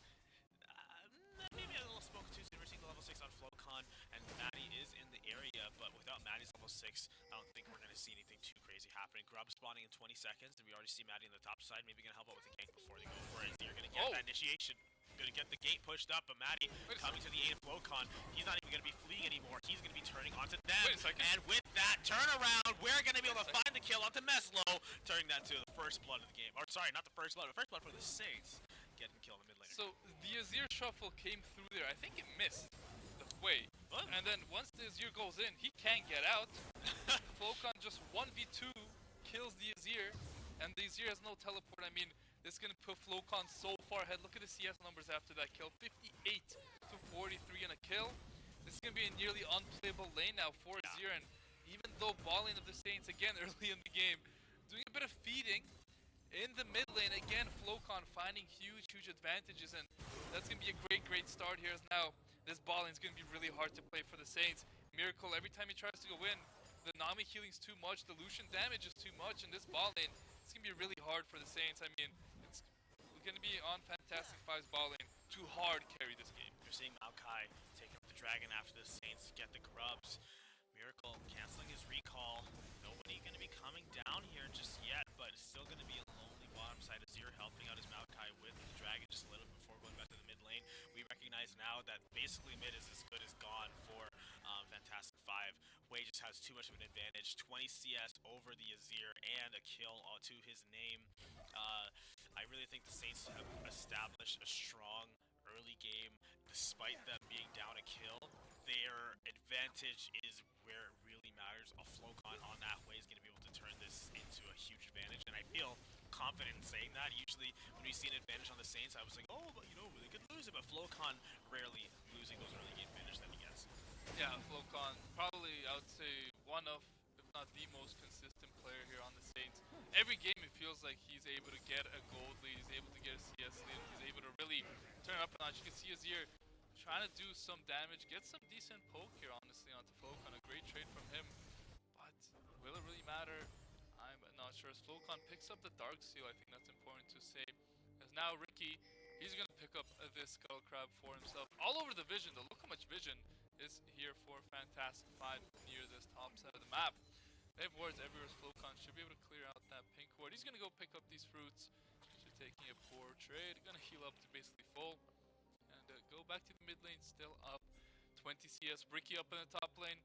Maybe a little spoken too soon. We're seeing the level 6 on Flocon, and Maddie is in the area, but without Maddie's level 6, I don't think we're going to see anything too crazy happening. Grub spawning in 20 seconds, and we already see Maddie on the top side. Maybe going to help out with the gank before they go for it. So you're going to get that initiation. going to get the gate pushed up, but Maddie coming to the aid of Flocon. He's not even going to be fleeing anymore. He's going to be turning onto them. Wait a second. And with that turnaround, we're going to be able to find the kill onto Meslo, turning that to the first blood of the game. Or sorry, not the first blood, but first blood for the Saints. Getting the kill in the mid lane. So the Azir shuffle came through there. I think it missed the Hwei. And then once the Azir goes in, he can't get out. Flocon just 1v2 kills the Azir, and the Azir has no teleport. I mean, this is going to put Flocon so far ahead. Look at the CS numbers after that kill. 58 to 43 and a kill. This is going to be a nearly unplayable lane now for Azir, and even though ball lane of the Saints, again, early in the game, doing a bit of feeding, in the mid lane, again, Flocon finding huge advantages, and that's going to be a great start here. As now, this ball lane is going to be really hard to play for the Saints. Miracle, every time he tries to go in, the Nami healing's too much, the Lucian damage is too much, and this ball lane, it's going to be really hard for the Saints. I mean, it's going to be on Fantastic Five's ball lane to hard carry this game. You're seeing Maokai taking up the dragon after the Saints get the grubs. Miracle canceling his recall. Nobody going to be coming down here just yet, but it's still going to be a lonely bottom side. Azir helping out his Maokai with the dragon just a little bit before going back to the mid lane. We recognize now that basically mid is as good as gone for Fantastic Five. Hwei just has too much of an advantage. 20 CS over the Azir and a kill to his name. I really think the Saints have established a strong early game despite them being down a kill. Their advantage is where it really matters. A Flocon on that way is going to be able to turn this into a huge advantage, and I feel confident in saying that. Usually, when we see an advantage on the Saints, I was like, oh, but you know, they could lose it, but Flocon rarely losing those early game advantages that he gets. Yeah, Flocon, probably, I would say, one of, if not the most consistent player here on the Saints. Every game, it feels like he's able to get a gold lead, he's able to get a CS lead, he's able to really turn it up a notch. You can see Azir trying to do some damage, get some decent poke here, honestly, onto Flocon. A great trade from him, but will it really matter? I'm not sure. As Flocon picks up the Dark Seal, I think that's important to say. As now Ricky, he's going to pick up this Skull Crab for himself. All over the vision, though. Look how much vision is here for Fantastic Five near this top side of the map. They have wards everywhere. Flocon should be able to clear out that pink ward. He's going to go pick up these fruits. Actually taking a poor trade. Going to heal up to basically full. Go back to the mid lane, still up 20 CS. Bricky up in the top lane.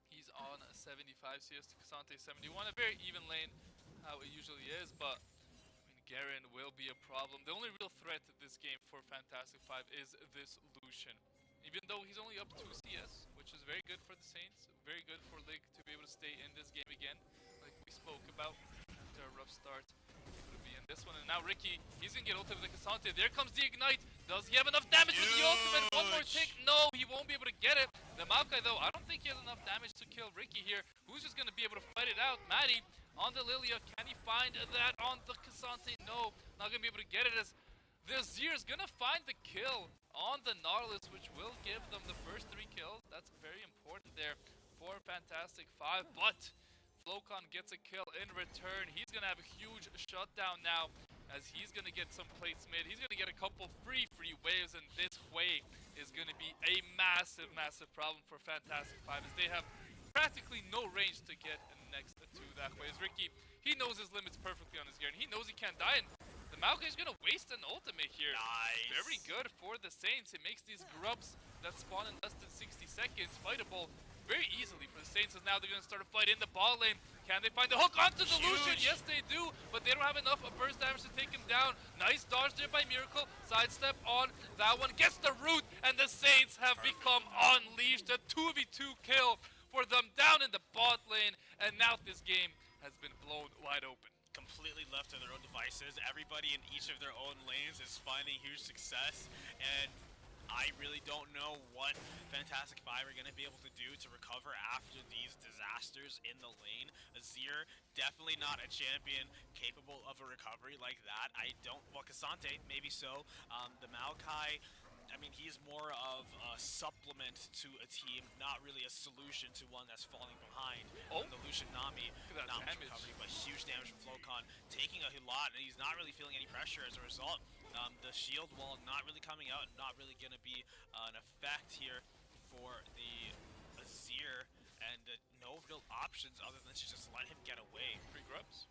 He's on 75 CS to Cassante 71. A very even lane, how it usually is, but I mean, Garen will be a problem. The only real threat to this game for Fantastic Five is this Lucian. Even though he's only up 2 CS, which is very good for the Saints, very good for Lig to be able to stay in this game again, like we spoke about after a rough start. In this one, and now Ricky, he's gonna get ultimate with the Cassante. There comes the Ignite. Does he have enough damage with the ultimate? One more tick. No, he won't be able to get it. The Maokai, though, I don't think he has enough damage to kill Ricky here. Who's just gonna be able to fight it out? Maddie on the Lilia. Can he find that on the Cassante? No, not gonna be able to get it, as the Azir is gonna find the kill on the Nautilus, which will give them the first 3 kills. That's very important there for Fantastic Five, but Flocon gets a kill in return. He's going to have a huge shutdown now, as he's going to get some plates mid. He's going to get a couple free waves, and this Hwei is going to be a massive problem for Fantastic Five, as they have practically no range to get next to that Hwei. As Ricky, he knows his limits perfectly on his gear, and he knows he can't die, and the Maokai is going to waste an ultimate here. Nice. Very good for the Saints. It makes these grubs that spawn in less than 60 seconds fightable very easily for the Saints, as now they're going to start a fight in the ball lane. Can they find the hook onto the Lucian? Yes, they do, but they don't have enough burst damage to take him down. Nice dodge there by Miracle. Sidestep on that one. Gets the root, and the Saints have become unleashed. A 2v2 kill for them down in the bot lane, and now this game has been blown wide open. Completely left to their own devices. Everybody in each of their own lanes is finding huge success, and I really don't know what Fantastic Five are going to be able to do to recover after these disasters in the lane. Azir, definitely not a champion capable of a recovery like that. I don't, well, Cassante, maybe so. The Maokai, I mean, he's more of a supplement to a team, not really a solution to one that's falling behind. The Lucian Nami, not much recovery, but huge damage from Flocon, taking a lot, and he's not really feeling any pressure as a result. The shield wall not really coming out, not really going to be an effect here for the Azir, and no real options other than to just let him get away. Free grubs?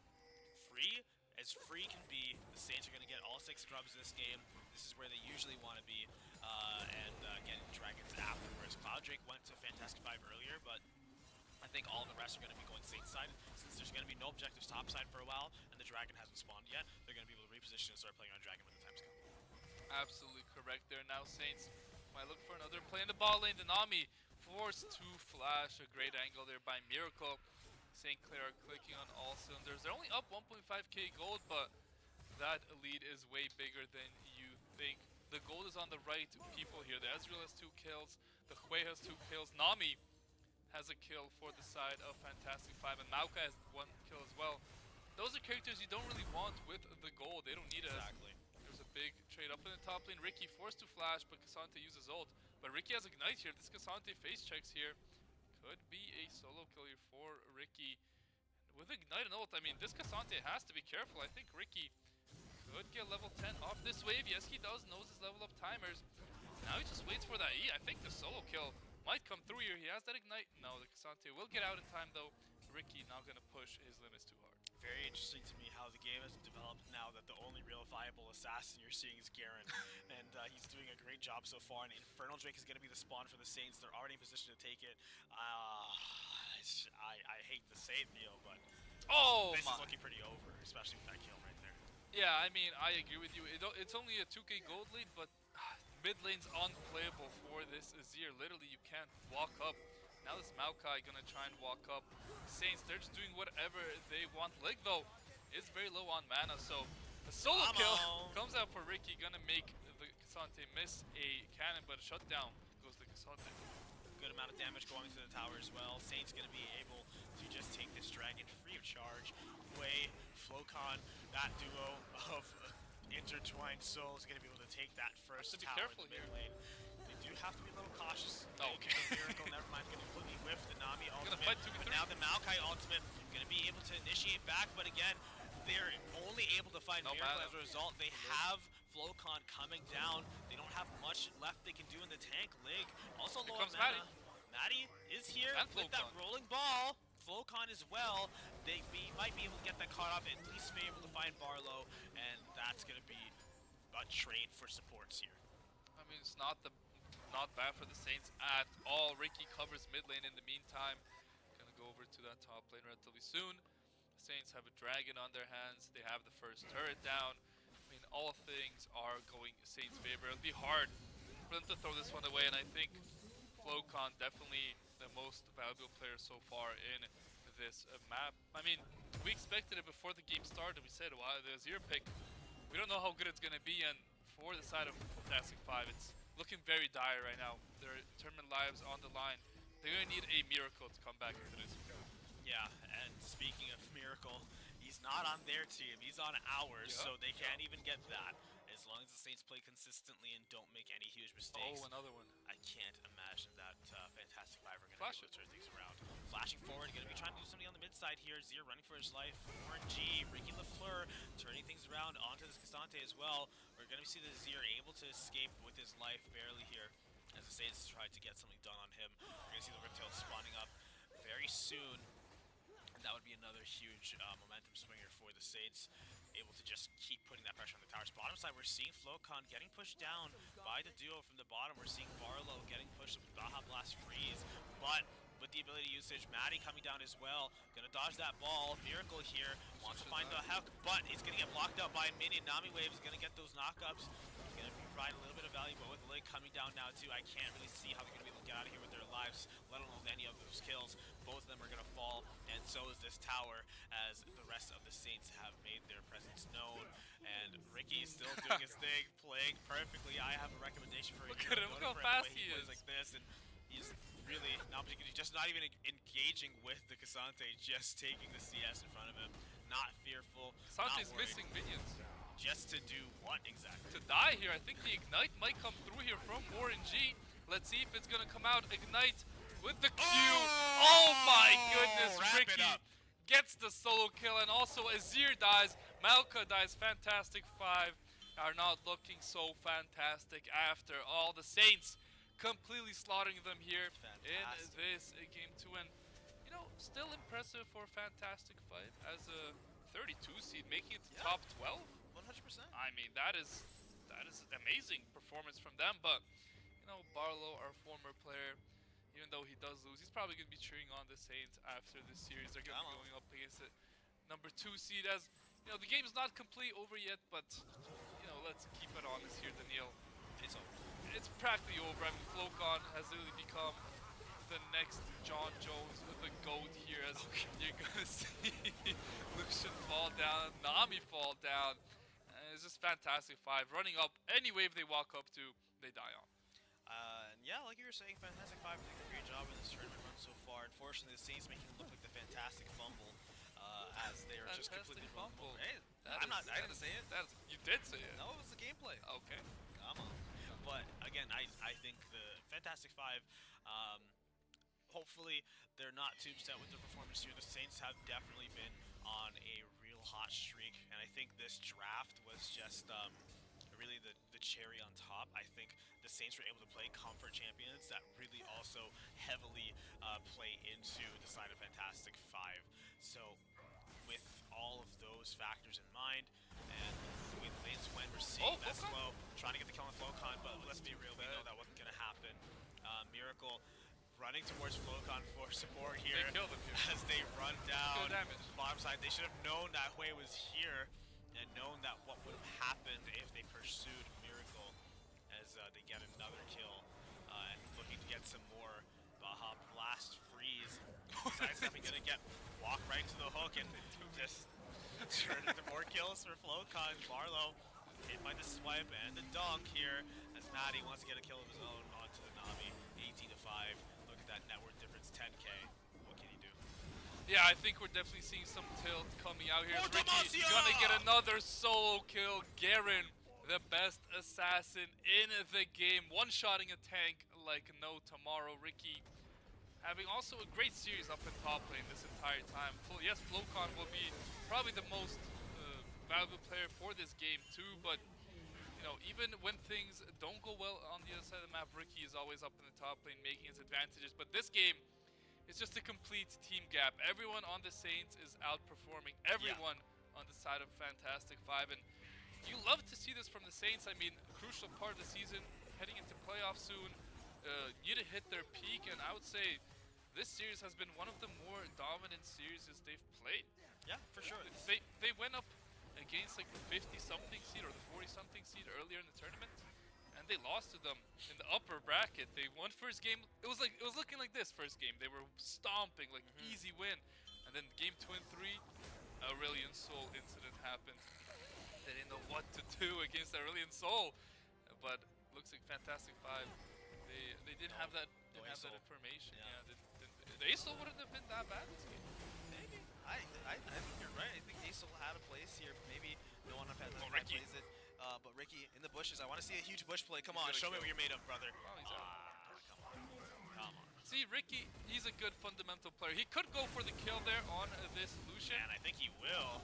Free? as free can be. The Saints are going to get all 6 grubs this game. This is where they usually want to be, and getting Dragons afterwards. Cloud Drake went to Fantastic 5 earlier, but I think all the rest are going to be going Saints side. Since there's going to be no objectives top side for a while, and the Dragon hasn't spawned yet, they're going to be able to reposition and start playing on Dragon when the time's come. Absolutely correct there. Now Saints might look for another play in the ball lane. Denami forced to flash. A great angle there by Miracle. St. Clair are clicking on all cylinders. They're only up 1.5k gold, but that lead is way bigger than you think. The gold is on the right people here. The Ezreal has 2 kills. The Hui has 2 kills. Nami has a kill for the side of Fantastic 5, and Maokai has 1 kill as well. Those are characters you don't really want with the gold. They don't need it. Exactly. There's a big trade up in the top lane. Ricky forced to flash, but Cassante uses ult. But Ricky has Ignite here. This Cassante face checks here. Could be a solo kill here for Ricky. With Ignite and ult, I mean, this Cassante has to be careful. I think Ricky could get level 10 off this wave. Yes, he does, knows his level up timers. Now he just waits for that E. I think the solo kill might come through here. He has that Ignite. No, the Cassante will get out in time, though. Ricky not going to push his limits too hard. Very interesting to me how the game has developed now that the only real viable assassin you're seeing is Garen. And he's doing a great job so far. And Infernal Drake is going to be the spawn for the Saints. They're already in position to take it. I hate to say it, Theo, but this is looking pretty over, especially with that kill right there. Yeah, I mean, I agree with you. It's only a 2k gold lead, but mid lane's unplayable for this Azir. Literally, you can't walk up. Now this Maokai gonna try and walk up. Saints, they're just doing whatever they want. Lig, though, is very low on mana, so a solo kill comes out for Ricky. Gonna make the Cassante miss a cannon, but a shutdown goes to Cassante. Good amount of damage going to the tower as well. Saints gonna be able to just take this dragon free of charge. Way, Flocon, that duo of intertwined souls gonna be able to take that first tower in the mid lane. They do have to be a little cautious. Okay. Miracle, never mind, gonna completely whiff the Nami ultimate. But now the Maokai ultimate gonna be able to initiate back, but again, they're only able to find Miracle as a result. They have Flocon coming down. They don't have much left they can do in the tank. Lig also low on mana. Maddie is here with that rolling ball. Flocon as well. They might be able to get that caught off, at least be able to find Barlow, and that's going to be a trade for supports here. I mean, it's not bad for the Saints at all. Ricky covers mid lane in the meantime. Gonna go over to that top lane relatively soon. The Saints have a dragon on their hands. They have the first turret down. I mean, all things are going Saints' favor. It'll be hard for them to throw this one away, and I think Flocon definitely the most valuable player so far in this map. I mean, we expected it before the game started. We said, wow, the Azir pick, we don't know how good it's going to be, and for the side of Fantastic 5, it's looking very dire right now. Their tournament lives on the line. They're going to need a miracle to come back into this. Yeah, and speaking of Miracle, he's not on their team, he's on ours, so they can't even get that. As long as the Saints play consistently and don't make any huge mistakes. Oh, another one. I can't imagine that Fantastic 5 are going to be able to turn things around. Flashing forward, going to be trying to do something on the mid side here. Zir running for his life. RNG, Ricky LaFleur turning things around onto this Cassante as well. We're going to see the Zir able to escape with his life barely here as the Saints try to get something done on him. We're going to see the Riptail spawning up very soon. And that would be another huge momentum swinger for the Saints. Able to just keep putting that pressure on the tower's bottom side. We're seeing Flocon getting pushed down by the duo from the bottom. We're seeing Barlow getting pushed with Baja Blast Freeze, but with the ability usage, Maddie coming down as well. Gonna dodge that ball. Miracle here wants to find the heck, but he's gonna get blocked out by a minion. Nami Wave is gonna get those knockups. He's gonna provide a little bit of value, but with Lig coming down now too, I can't really see how they're gonna be able to get out of here with their lives, let alone any of those kills. Both of them are gonna fall, and so is this tower, as the rest of the Saints have made their presence known. And Ricky is still doing his thing, playing perfectly. I have a recommendation for Look at him, look how fast he is. Like this, and he's really just not even engaging with the Cassante, just taking the CS in front of him. Not fearful. Cassante's missing minions. Just to do what exactly? To die here. I think the Ignite might come through here from RNG. Let's see if it's gonna come out. Ignite with the Q. Oh my goodness, Ricky gets the solo kill, and also Azir dies. Malka dies. Fantastic 5 are not looking so fantastic after all. The Saints completely slaughtering them here in this game 2, and you know, still impressive for Fantastic 5 as a 32 seed, making it to Yeah. top 12. 100%. I mean, that is amazing performance from them. But Barlow, our former player, even though he does lose, he's probably going to be cheering on the Saints after this series. They're going to Come be on. going up against the number 2 seed. As the game's not complete over yet, but let's keep it honest here, Daniil. It's over. It's practically over. I mean, Flocon has literally become the next John Jones, the GOAT here, as you're gonna see Lucian fall down, Nami fall down. It's just fantastic five. Running up any wave they walk up to, they die on. And yeah, like you were saying, Fantastic Five doing a great job in this tournament run so far. Unfortunately, the Saints making it look like the Fantastic Fumble, as they are just Fantastic completely rolling fumble. over. Hey, That I'm not. is- I that didn't is- say it. that is- you did say it. No, it was the gameplay. Okay. Come on. But again, I think the Fantastic Five. Hopefully, they're not too upset with their performance here. The Saints have definitely been on a real hot streak, and I think this draft was just really the cherry on top. I think the Saints were able to play comfort champions that really also heavily play into the side of Fantastic Five. So, with all of those factors in mind, and the way the lanes went, we're seeing that Flocon? slow, trying to get the kill on Flocon, but let's be real, we know that wasn't going to happen. Miracle running towards Flocon for support here. They killed him here. As they run down Good damage. the bottom side. They should have known that Hui was here and known that what would have happened if they pursued Miracle, as they get another kill and looking to get some more Baja Blast freeze. Sidestepping gonna get walk right to the hook and just turn into more kills for Flocon. Barlow hit by the swipe and the dunk here as Maddie wants to get a kill of his own onto the Nami. 18-5. Look at that net worth difference, 10k. What can he do? Yeah, I think we're definitely seeing some tilt coming out here. Oh, Ricky Demacia! gonna get another solo kill. Garen, the best assassin in the game, one-shotting a tank like no tomorrow. Ricky having also a great series up in top lane this entire time. Yes, Flocon will be probably the most valuable player for this game too, but even when things don't go well on the other side of the map, Ricky is always up in the top lane making his advantages. But this game, it's just a complete team gap. Everyone on the Saints is outperforming everyone on the side of Fantastic Five, and you love to see this from the Saints. I mean, a crucial part of the season, heading into playoffs soon, need to hit their peak, and I would say this series has been one of the more dominant series they've played. Yeah, for sure. They went up against like the 50-something seed or the 40-something seed earlier in the tournament, and they lost to them in the upper bracket. They won first game. It was looking like this first game. They were stomping, like easy win, and then game 2 and 3, Aurelion Sol incident happened. They didn't know what to do against Aurelion Sol, but looks like Fantastic Five. They didn't have that information. Yeah. The ASOL wouldn't have been that bad this game. Maybe. I think you're right. I think Aesol had a place here. Maybe no one on Fantastic Five Ricky. plays it. But Ricky in the bushes. I want to see a huge bush play. Come He's on, gonna show me kill. what you're made of, brother. Oh, he's out. Come on. Come on. See, Ricky, he's a good fundamental player. He could go for the kill there on this Lucian. And I think he will.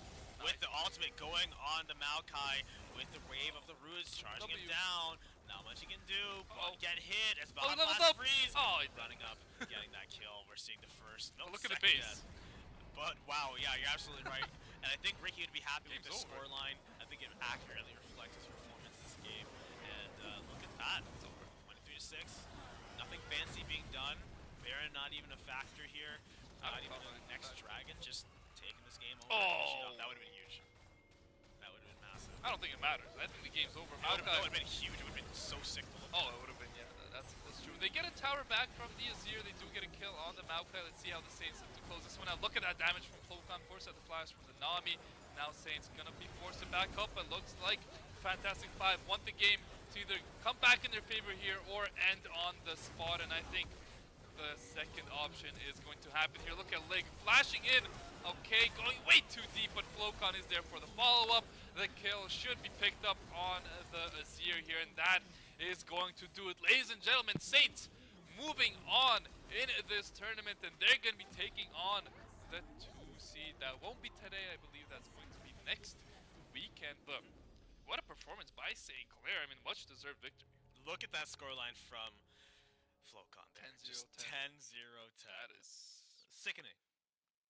With the ultimate going on the Maokai, with the wave of the Roots charging him W. down. Not much he can do, but get hit as Oh, Baja he leveled Blast up! freeze. Oh, he Running up, getting that kill. We're seeing the first. No, look at the second base. death. But wow, yeah, you're absolutely right. And I think Ricky would be happy with the Game's over. scoreline. I think it accurately reflects his performance this game. And look at that. It's over. 23-6. Nothing fancy being done. Baron not even a factor here. Not even the next dragon. Just taking this game over. Oh. That would have been huge. That would have been massive. I don't think it matters. I think the game's over. That would have been huge. It would have been so sick to look at. Oh, it would have been, yeah, that's true. They get a tower back from the Azir. They do get a kill on the Maokai. Let's see how the Saints look to close this one out. Look at that damage from Flocon. Force at the flash from the Nami. Now Saints gonna be forced to back up. It looks like Fantastic Five want the game to either come back in their favor here or end on the spot. And I think the second option is going to happen here. Look at Lig flashing in. Okay, going way too deep, but Flocon is there for the follow-up. The kill should be picked up on the Azir here, and that is going to do it. Ladies and gentlemen, Saints moving on in this tournament, and they're going to be taking on the 2 seed. That won't be today. I believe that's going to be next weekend. But what a performance by St. Clair. I mean, much-deserved victory. Look at that scoreline from Flocon there. 10-0, Just 10. 10-0-10. That is... Sickening.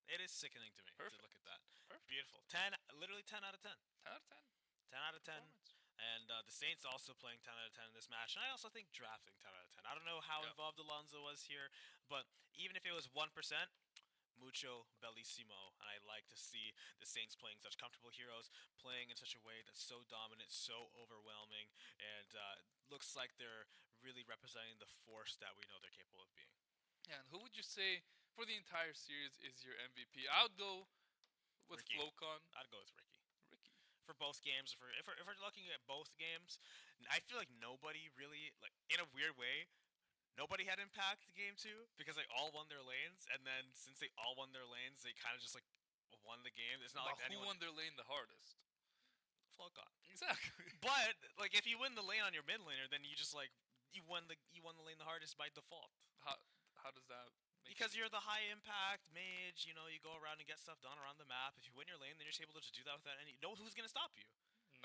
It is sickening to me to Perfect. look at that. Perfect. Beautiful. Literally 10 out of 10. 10 out of 10. 10 out of 10. Performance. And the Saints also playing 10 out of 10 in this match. And I also think drafting 10 out of 10. I don't know how Yeah. involved Alonso was here, but even if it was 1%, mucho bellissimo. And I like to see the Saints playing such comfortable heroes, playing in such a way that's so dominant, so overwhelming, and looks like they're really representing the force that we know they're capable of being. Yeah, and who would you say for the entire series is your MVP? I would go with Ricky. Flocon. I'd go with Ricky. Ricky. For both games, if we're looking at both games, I feel like nobody really, like, in a weird way, nobody had impact game two because they all won their lanes, and then since they all won their lanes, they kind of just like won the game. It's not But like who anyone won their lane the hardest? Flocon. Exactly. But like if you win the lane on your mid laner, then you just like you won the lane the hardest by default. How does that make Because sense? you're the high impact mage, you know, you go around and get stuff done around the map. If you win your lane, then you're just able to do that without any. No, who's gonna stop you?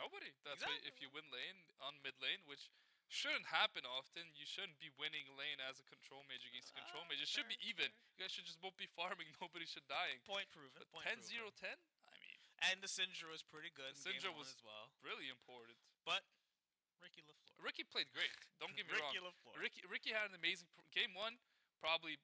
Nobody. That's why Exactly. if you win lane on mid lane, which shouldn't happen often, you shouldn't be winning lane as a control mage against a control mage. It should be Fair, even. fair. You guys should just both be farming. Nobody should dying. Point proven. But Point 10-0-10? proven. I mean, And the Syndra was pretty good the in game Syndra one was as well. really important. But Ricky LaFleur. Ricky played great. Don't get me Ricky wrong. LaFleur. Ricky had an amazing game one. Probably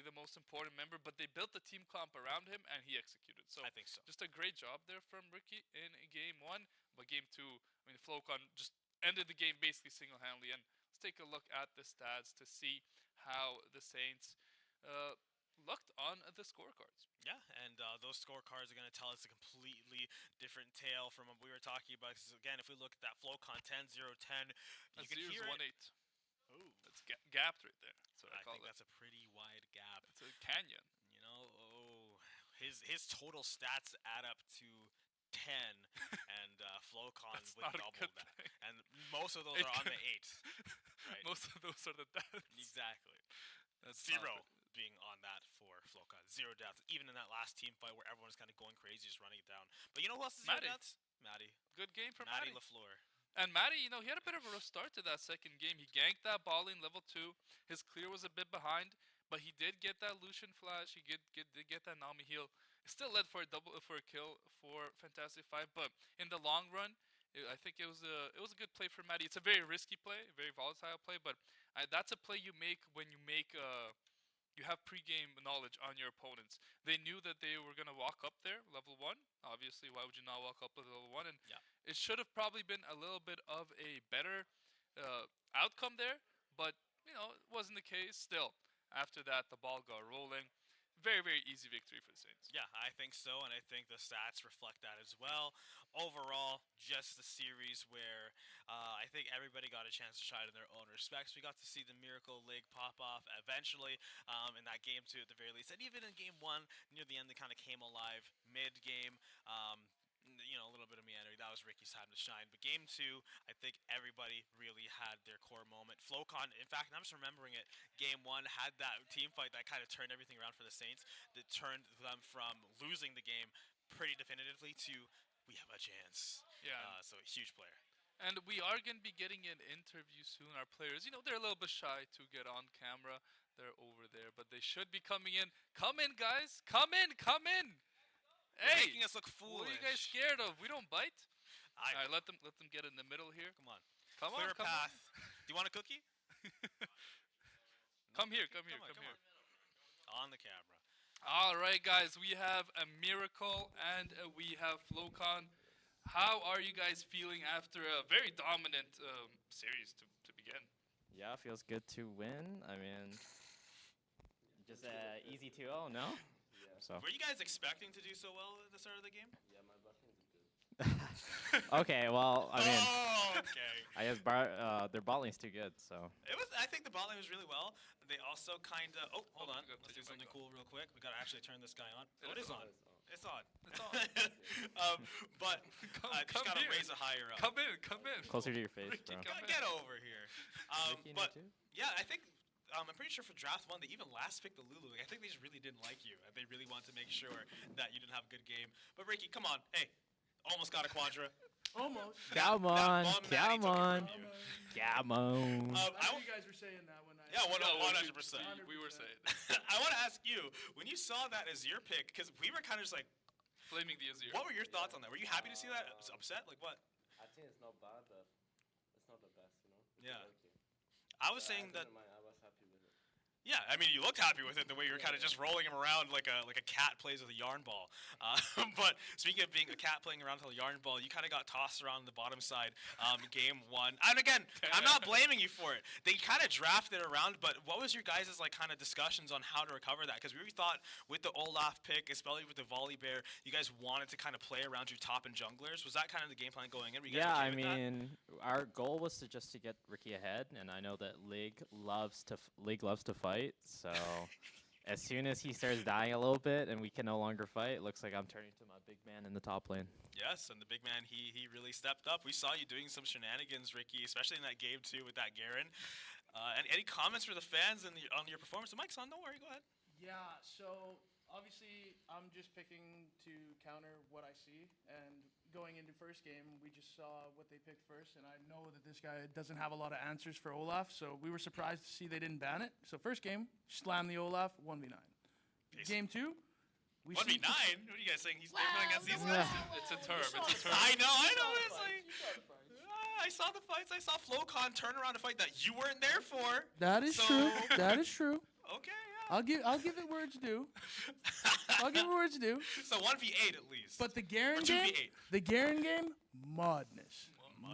the most important member, but they built the team comp around him and he executed. So I think so. just a great job there from Ricky in game one. But game two, I mean, Flocon just ended the game basically single-handedly. And let's take a look at the stats to see how the Saints looked on the scorecards. Yeah, and those scorecards are going to tell us a completely different tale from what we were talking about. Because again, if we look at that Flocon 10-0-10, you can hear it. 1-8. Ooh, That's gapped right there. That's what I I call think it. that's a pretty wide gap. It's a canyon. You know, his total stats add up to 10, and Flocon That's would not a double good that. thing. And most of those It are on could- the 8. Right. Most of those are the deaths. Exactly. That's Zero not being on that for Flocon. 0 deaths. Even in that last team fight where everyone was kind of going crazy, just running it down. But you know who else is 0 Matty. deaths? Matty. good game for Matty Matty. LaFleur. And Matty, he had a bit of a rough start to that second game. He ganked that ball in level 2. His clear was a bit behind, but he did get that Lucian flash. He did get that Nami heal. It still led for a kill for Fantastic Five, but in the long run, I think it was a good play for Matty. It's a very risky play, a very volatile play, but that's a play you make when you have pre-game knowledge on your opponents. They knew that they were gonna walk up there, level 1. Obviously, why would you not walk up to level 1? And Yeah. it should have probably been a little bit of a better outcome there, but it wasn't the case. Still, after that, the ball got rolling. Very, very easy victory for the Saints. Yeah, I think so, and I think the stats reflect that as well. Overall, just a series where I think everybody got a chance to shine in their own respects. We got to see the Miracle League pop off eventually in that game two at the very least, and even in game one, near the end, they kind of came alive mid-game. A little bit of meandering. That was Ricky's time to shine. But game two, I think everybody really had their core moment. Flocon, in fact, I'm just remembering it. Game one had that team fight that kind of turned everything around for the Saints. That turned them from losing the game pretty definitively to we have a chance. Yeah. So a huge player. And we are going to be getting an interview soon. Our players, they're a little bit shy to get on camera. They're over there, but they should be coming in. Come in, guys. Come in. Come in. You're Hey, making us look foolish. what are you guys scared of? We don't bite. I, All right, let them get in the middle here. come on. Come Clear on, a come path. Do you want a cookie? on. Come here, come here, Come on, come come here. On the camera. All right, guys, we have a Miracle and we have Flocon. How are you guys feeling after a very dominant series to begin? Yeah, feels good to win. I mean, just easy 2-0, no? So Were you guys expecting to do so well at the start of the game? Yeah, my bot lane's good. okay, well, I mean, Oh, okay. I guess their bot lane's too good. So It was. I think the bot lane was really well. They also kind of. Oh, hold Hold on, on. we gotta Let's take do your something mic cool real quick. We gotta actually turn this guy on. Oh, It it is is on. on. It's on. It's on. But Come, just come gotta here. raise it higher up. Come in, come in. closer to your face, Ricky, bro. come in. Get over here. Ricky, But too? yeah, I think. I'm pretty sure for draft one, they even last picked the Lulu. I think they just really didn't like you. And they really wanted to make sure that you didn't have a good game. But Ricky, come on. Hey, almost got a quadra. Almost. Come Now, on, Mom Maddie come took it on, from you. come on. I I know w- you guys were saying that when I Yeah, Yeah, 100%. we were saying. I want to ask you, when you saw that Azir pick, because we were kind of just like, Flaming the Azir. what were your thoughts on that? Were you happy to see that? Upset? Like what? I think it's not bad, but it's not the best, you know? It's Yeah. okay. I was But saying that. didn't mind, I was happy with it. Yeah, I mean, you looked happy with it the way you were kind of just rolling him around like a cat plays with a yarn ball. But speaking of being a cat playing around with a yarn ball, you kind of got tossed around the bottom side game one. And again, I'm not blaming you for it. They kind of drafted around, but what was your guys' like kind of discussions on how to recover that? Because we thought with the Olaf pick, especially with the Volley Bear, you guys wanted to kind of play around your top and junglers. Was that kind of the game plan going in? Were you guys Yeah, okay I with that? mean, our goal was to just to get Ricky ahead, and I know that League loves to fight. So as soon as he starts dying a little bit and we can no longer fight, it looks like I'm turning to my big man in the top lane. Yes, and the big man, he really stepped up. We saw you doing some shenanigans, Ricky, especially in that game too with that Garen. And any comments for the fans on your performance? The mic's on. Don't worry. Go ahead. Yeah, so obviously I'm just picking to counter what I see, and going into first game, we just saw what they picked first, and I know that this guy doesn't have a lot of answers for Olaf, so we were surprised to see they didn't ban it. So first game, slam the Olaf, 1v9. Game 2, we 1v9? see... What are you guys saying? He's playing against these guys? It's a term. It's a term. I know. It's like, I saw the fights. I saw Flowcon turn around to fight that you weren't there for. That is So- true. That is true. Okay, yeah. I'll give it where it's due. I'll give it where it's due. So 1v8 at least. But the Garen Or game, 2v8. the Garen game, modness.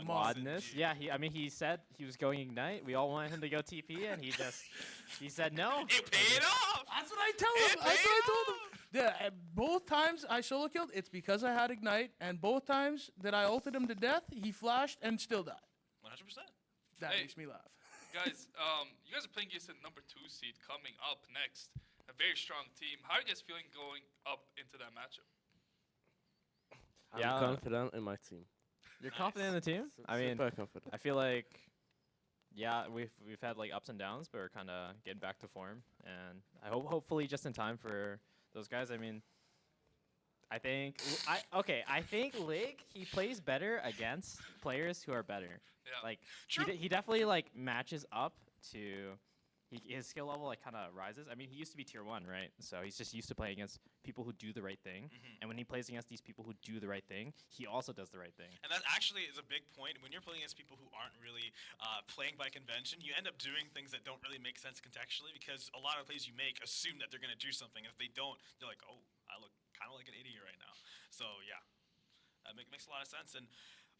Modness. Yeah, he said he was going Ignite. We all wanted him to go TP, and he said no. It paid off. That's what I tell him. That's what I told him. Both times I solo killed, it's because I had Ignite, and both times that I ulted him to death, he flashed and still died. 100%. That Hey. makes me laugh. Guys, you guys are playing against a number 2 seed coming up next. A very strong team. How are you guys feeling going up into that matchup? I'm Yeah. confident in my team. You're confident in the team? I mean, Super confident. I feel like, yeah, we've had like ups and downs, but we're kind of getting back to form, and I hopefully just in time for those guys. I mean, I think I think Lig, he plays better against players who are better. Yeah. Like True. he definitely like matches up to his skill level like kind of rises. I mean, he used to be tier 1, right? So he's just used to playing against people who do the right thing. And when he plays against these people who do the right thing, he also does the right thing. And that actually is a big point. When you're playing against people who aren't really playing by convention, you end up doing things that don't really make sense contextually because a lot of plays you make assume that they're going to do something. If they don't, they're like, oh, I look kind of like an idiot right now. So, yeah, that makes a lot of sense. And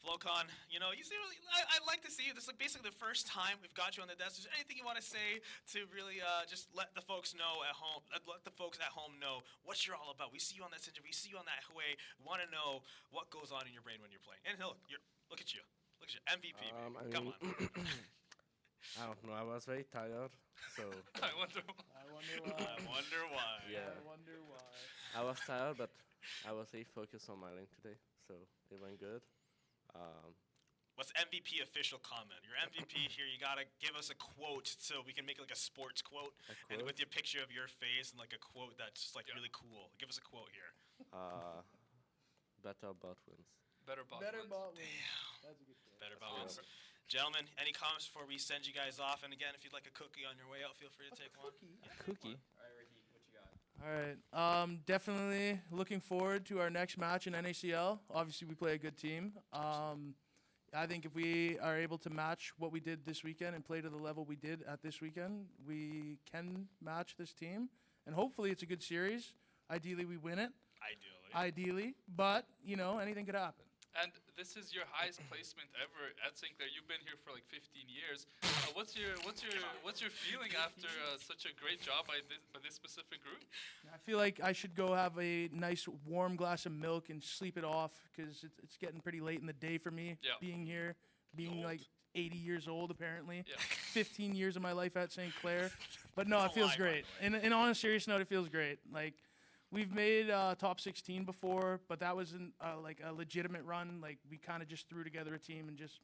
Flowcon, you know, you see, I'd like to see you. This is like basically the first time we've got you on the desk. Is there anything you want to say to really just let the folks know at home, let the folks at home know what you're all about? We see you on that Sinja, we see you on that Hue. We want to know what goes on in your brain when you're playing. And look, look at you. Look at you, MVP, baby. Come on. I don't know. I was very tired, so I wonder. I wonder why. I wonder why. yeah. I wonder why. I was tired, but I was really focused on my lane today, so it went good. What's MVP official comment? Your MVP here, you gotta give us a quote so we can make like a sports quote, and quote? with your picture of your face and like a quote that's just like really cool. Give us a quote here. Better bot wins. Better bot. Better wins. bot wins. That's a good point. Better That's about wins. awesome. Gentlemen, any comments before we send you guys off? And again, if you'd like a cookie on your way out, feel free to take one. Cookie. All right. Definitely looking forward to our next match in NACL. Obviously, we play a good team. I think if we are able to match what we did this weekend and play to the level we did at this weekend, we can match this team. And hopefully it's a good series. Ideally, we win it. Ideally. But, you know, anything could happen. And this is your highest placement ever at St. Clair. You've been here for like 15 years. What's your feeling after such a great job by this specific group? I feel like I should go have a nice warm glass of milk and sleep it off because it's getting pretty late in the day for me Yeah. being here, being Old. like 80 years old apparently. Yeah. 15 years of my life at St. Clair. But no, it Don't feels lie, great. On a serious note, it feels great. Like, we've made top 16 before, but that wasn't like a legitimate run. Like, we kind of just threw together a team and just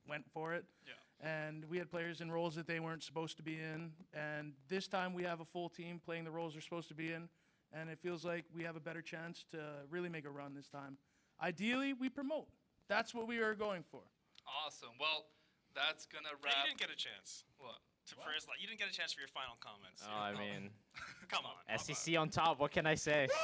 went for it. Yeah. And we had players in roles that they weren't supposed to be in. And this time we have a full team playing the roles they're supposed to be in. And it feels like we have a better chance to really make a run this time. Ideally, we promote. That's what we are going for. Awesome. Well, that's gonna Yeah, wrap. you didn't get a chance What? for his you didn't get a chance for your final comments. Oh, I mean, Come on. SEC on top. What can I say? Woo!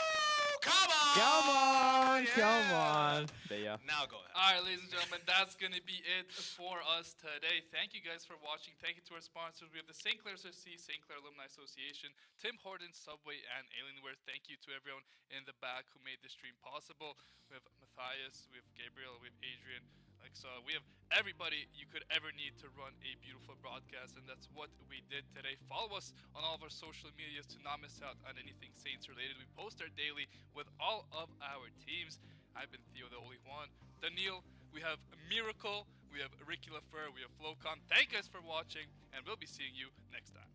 Come on! Come on, come Yeah! on. But yeah. Now go ahead. All right, ladies and gentlemen, that's going to be it for us today. Thank you guys for watching. Thank you to our sponsors. We have the St. Clair SRC, St. Clair Alumni Association, Tim Hortons, Subway, and Alienware. Thank you to everyone in the back who made this stream possible. We have Matthias, we have Gabriel, we have Adrian, Alexa. We have everybody you could ever need to run a beautiful broadcast, and that's what we did today. Follow us on all of our social medias to not miss out on anything Saints related. We post our daily with all of our teams. I've been Theo, the only one. Daniil, we have Miracle, we have Ricky LaFleur, we have Flocon. Thank you guys for watching, and we'll be seeing you next time.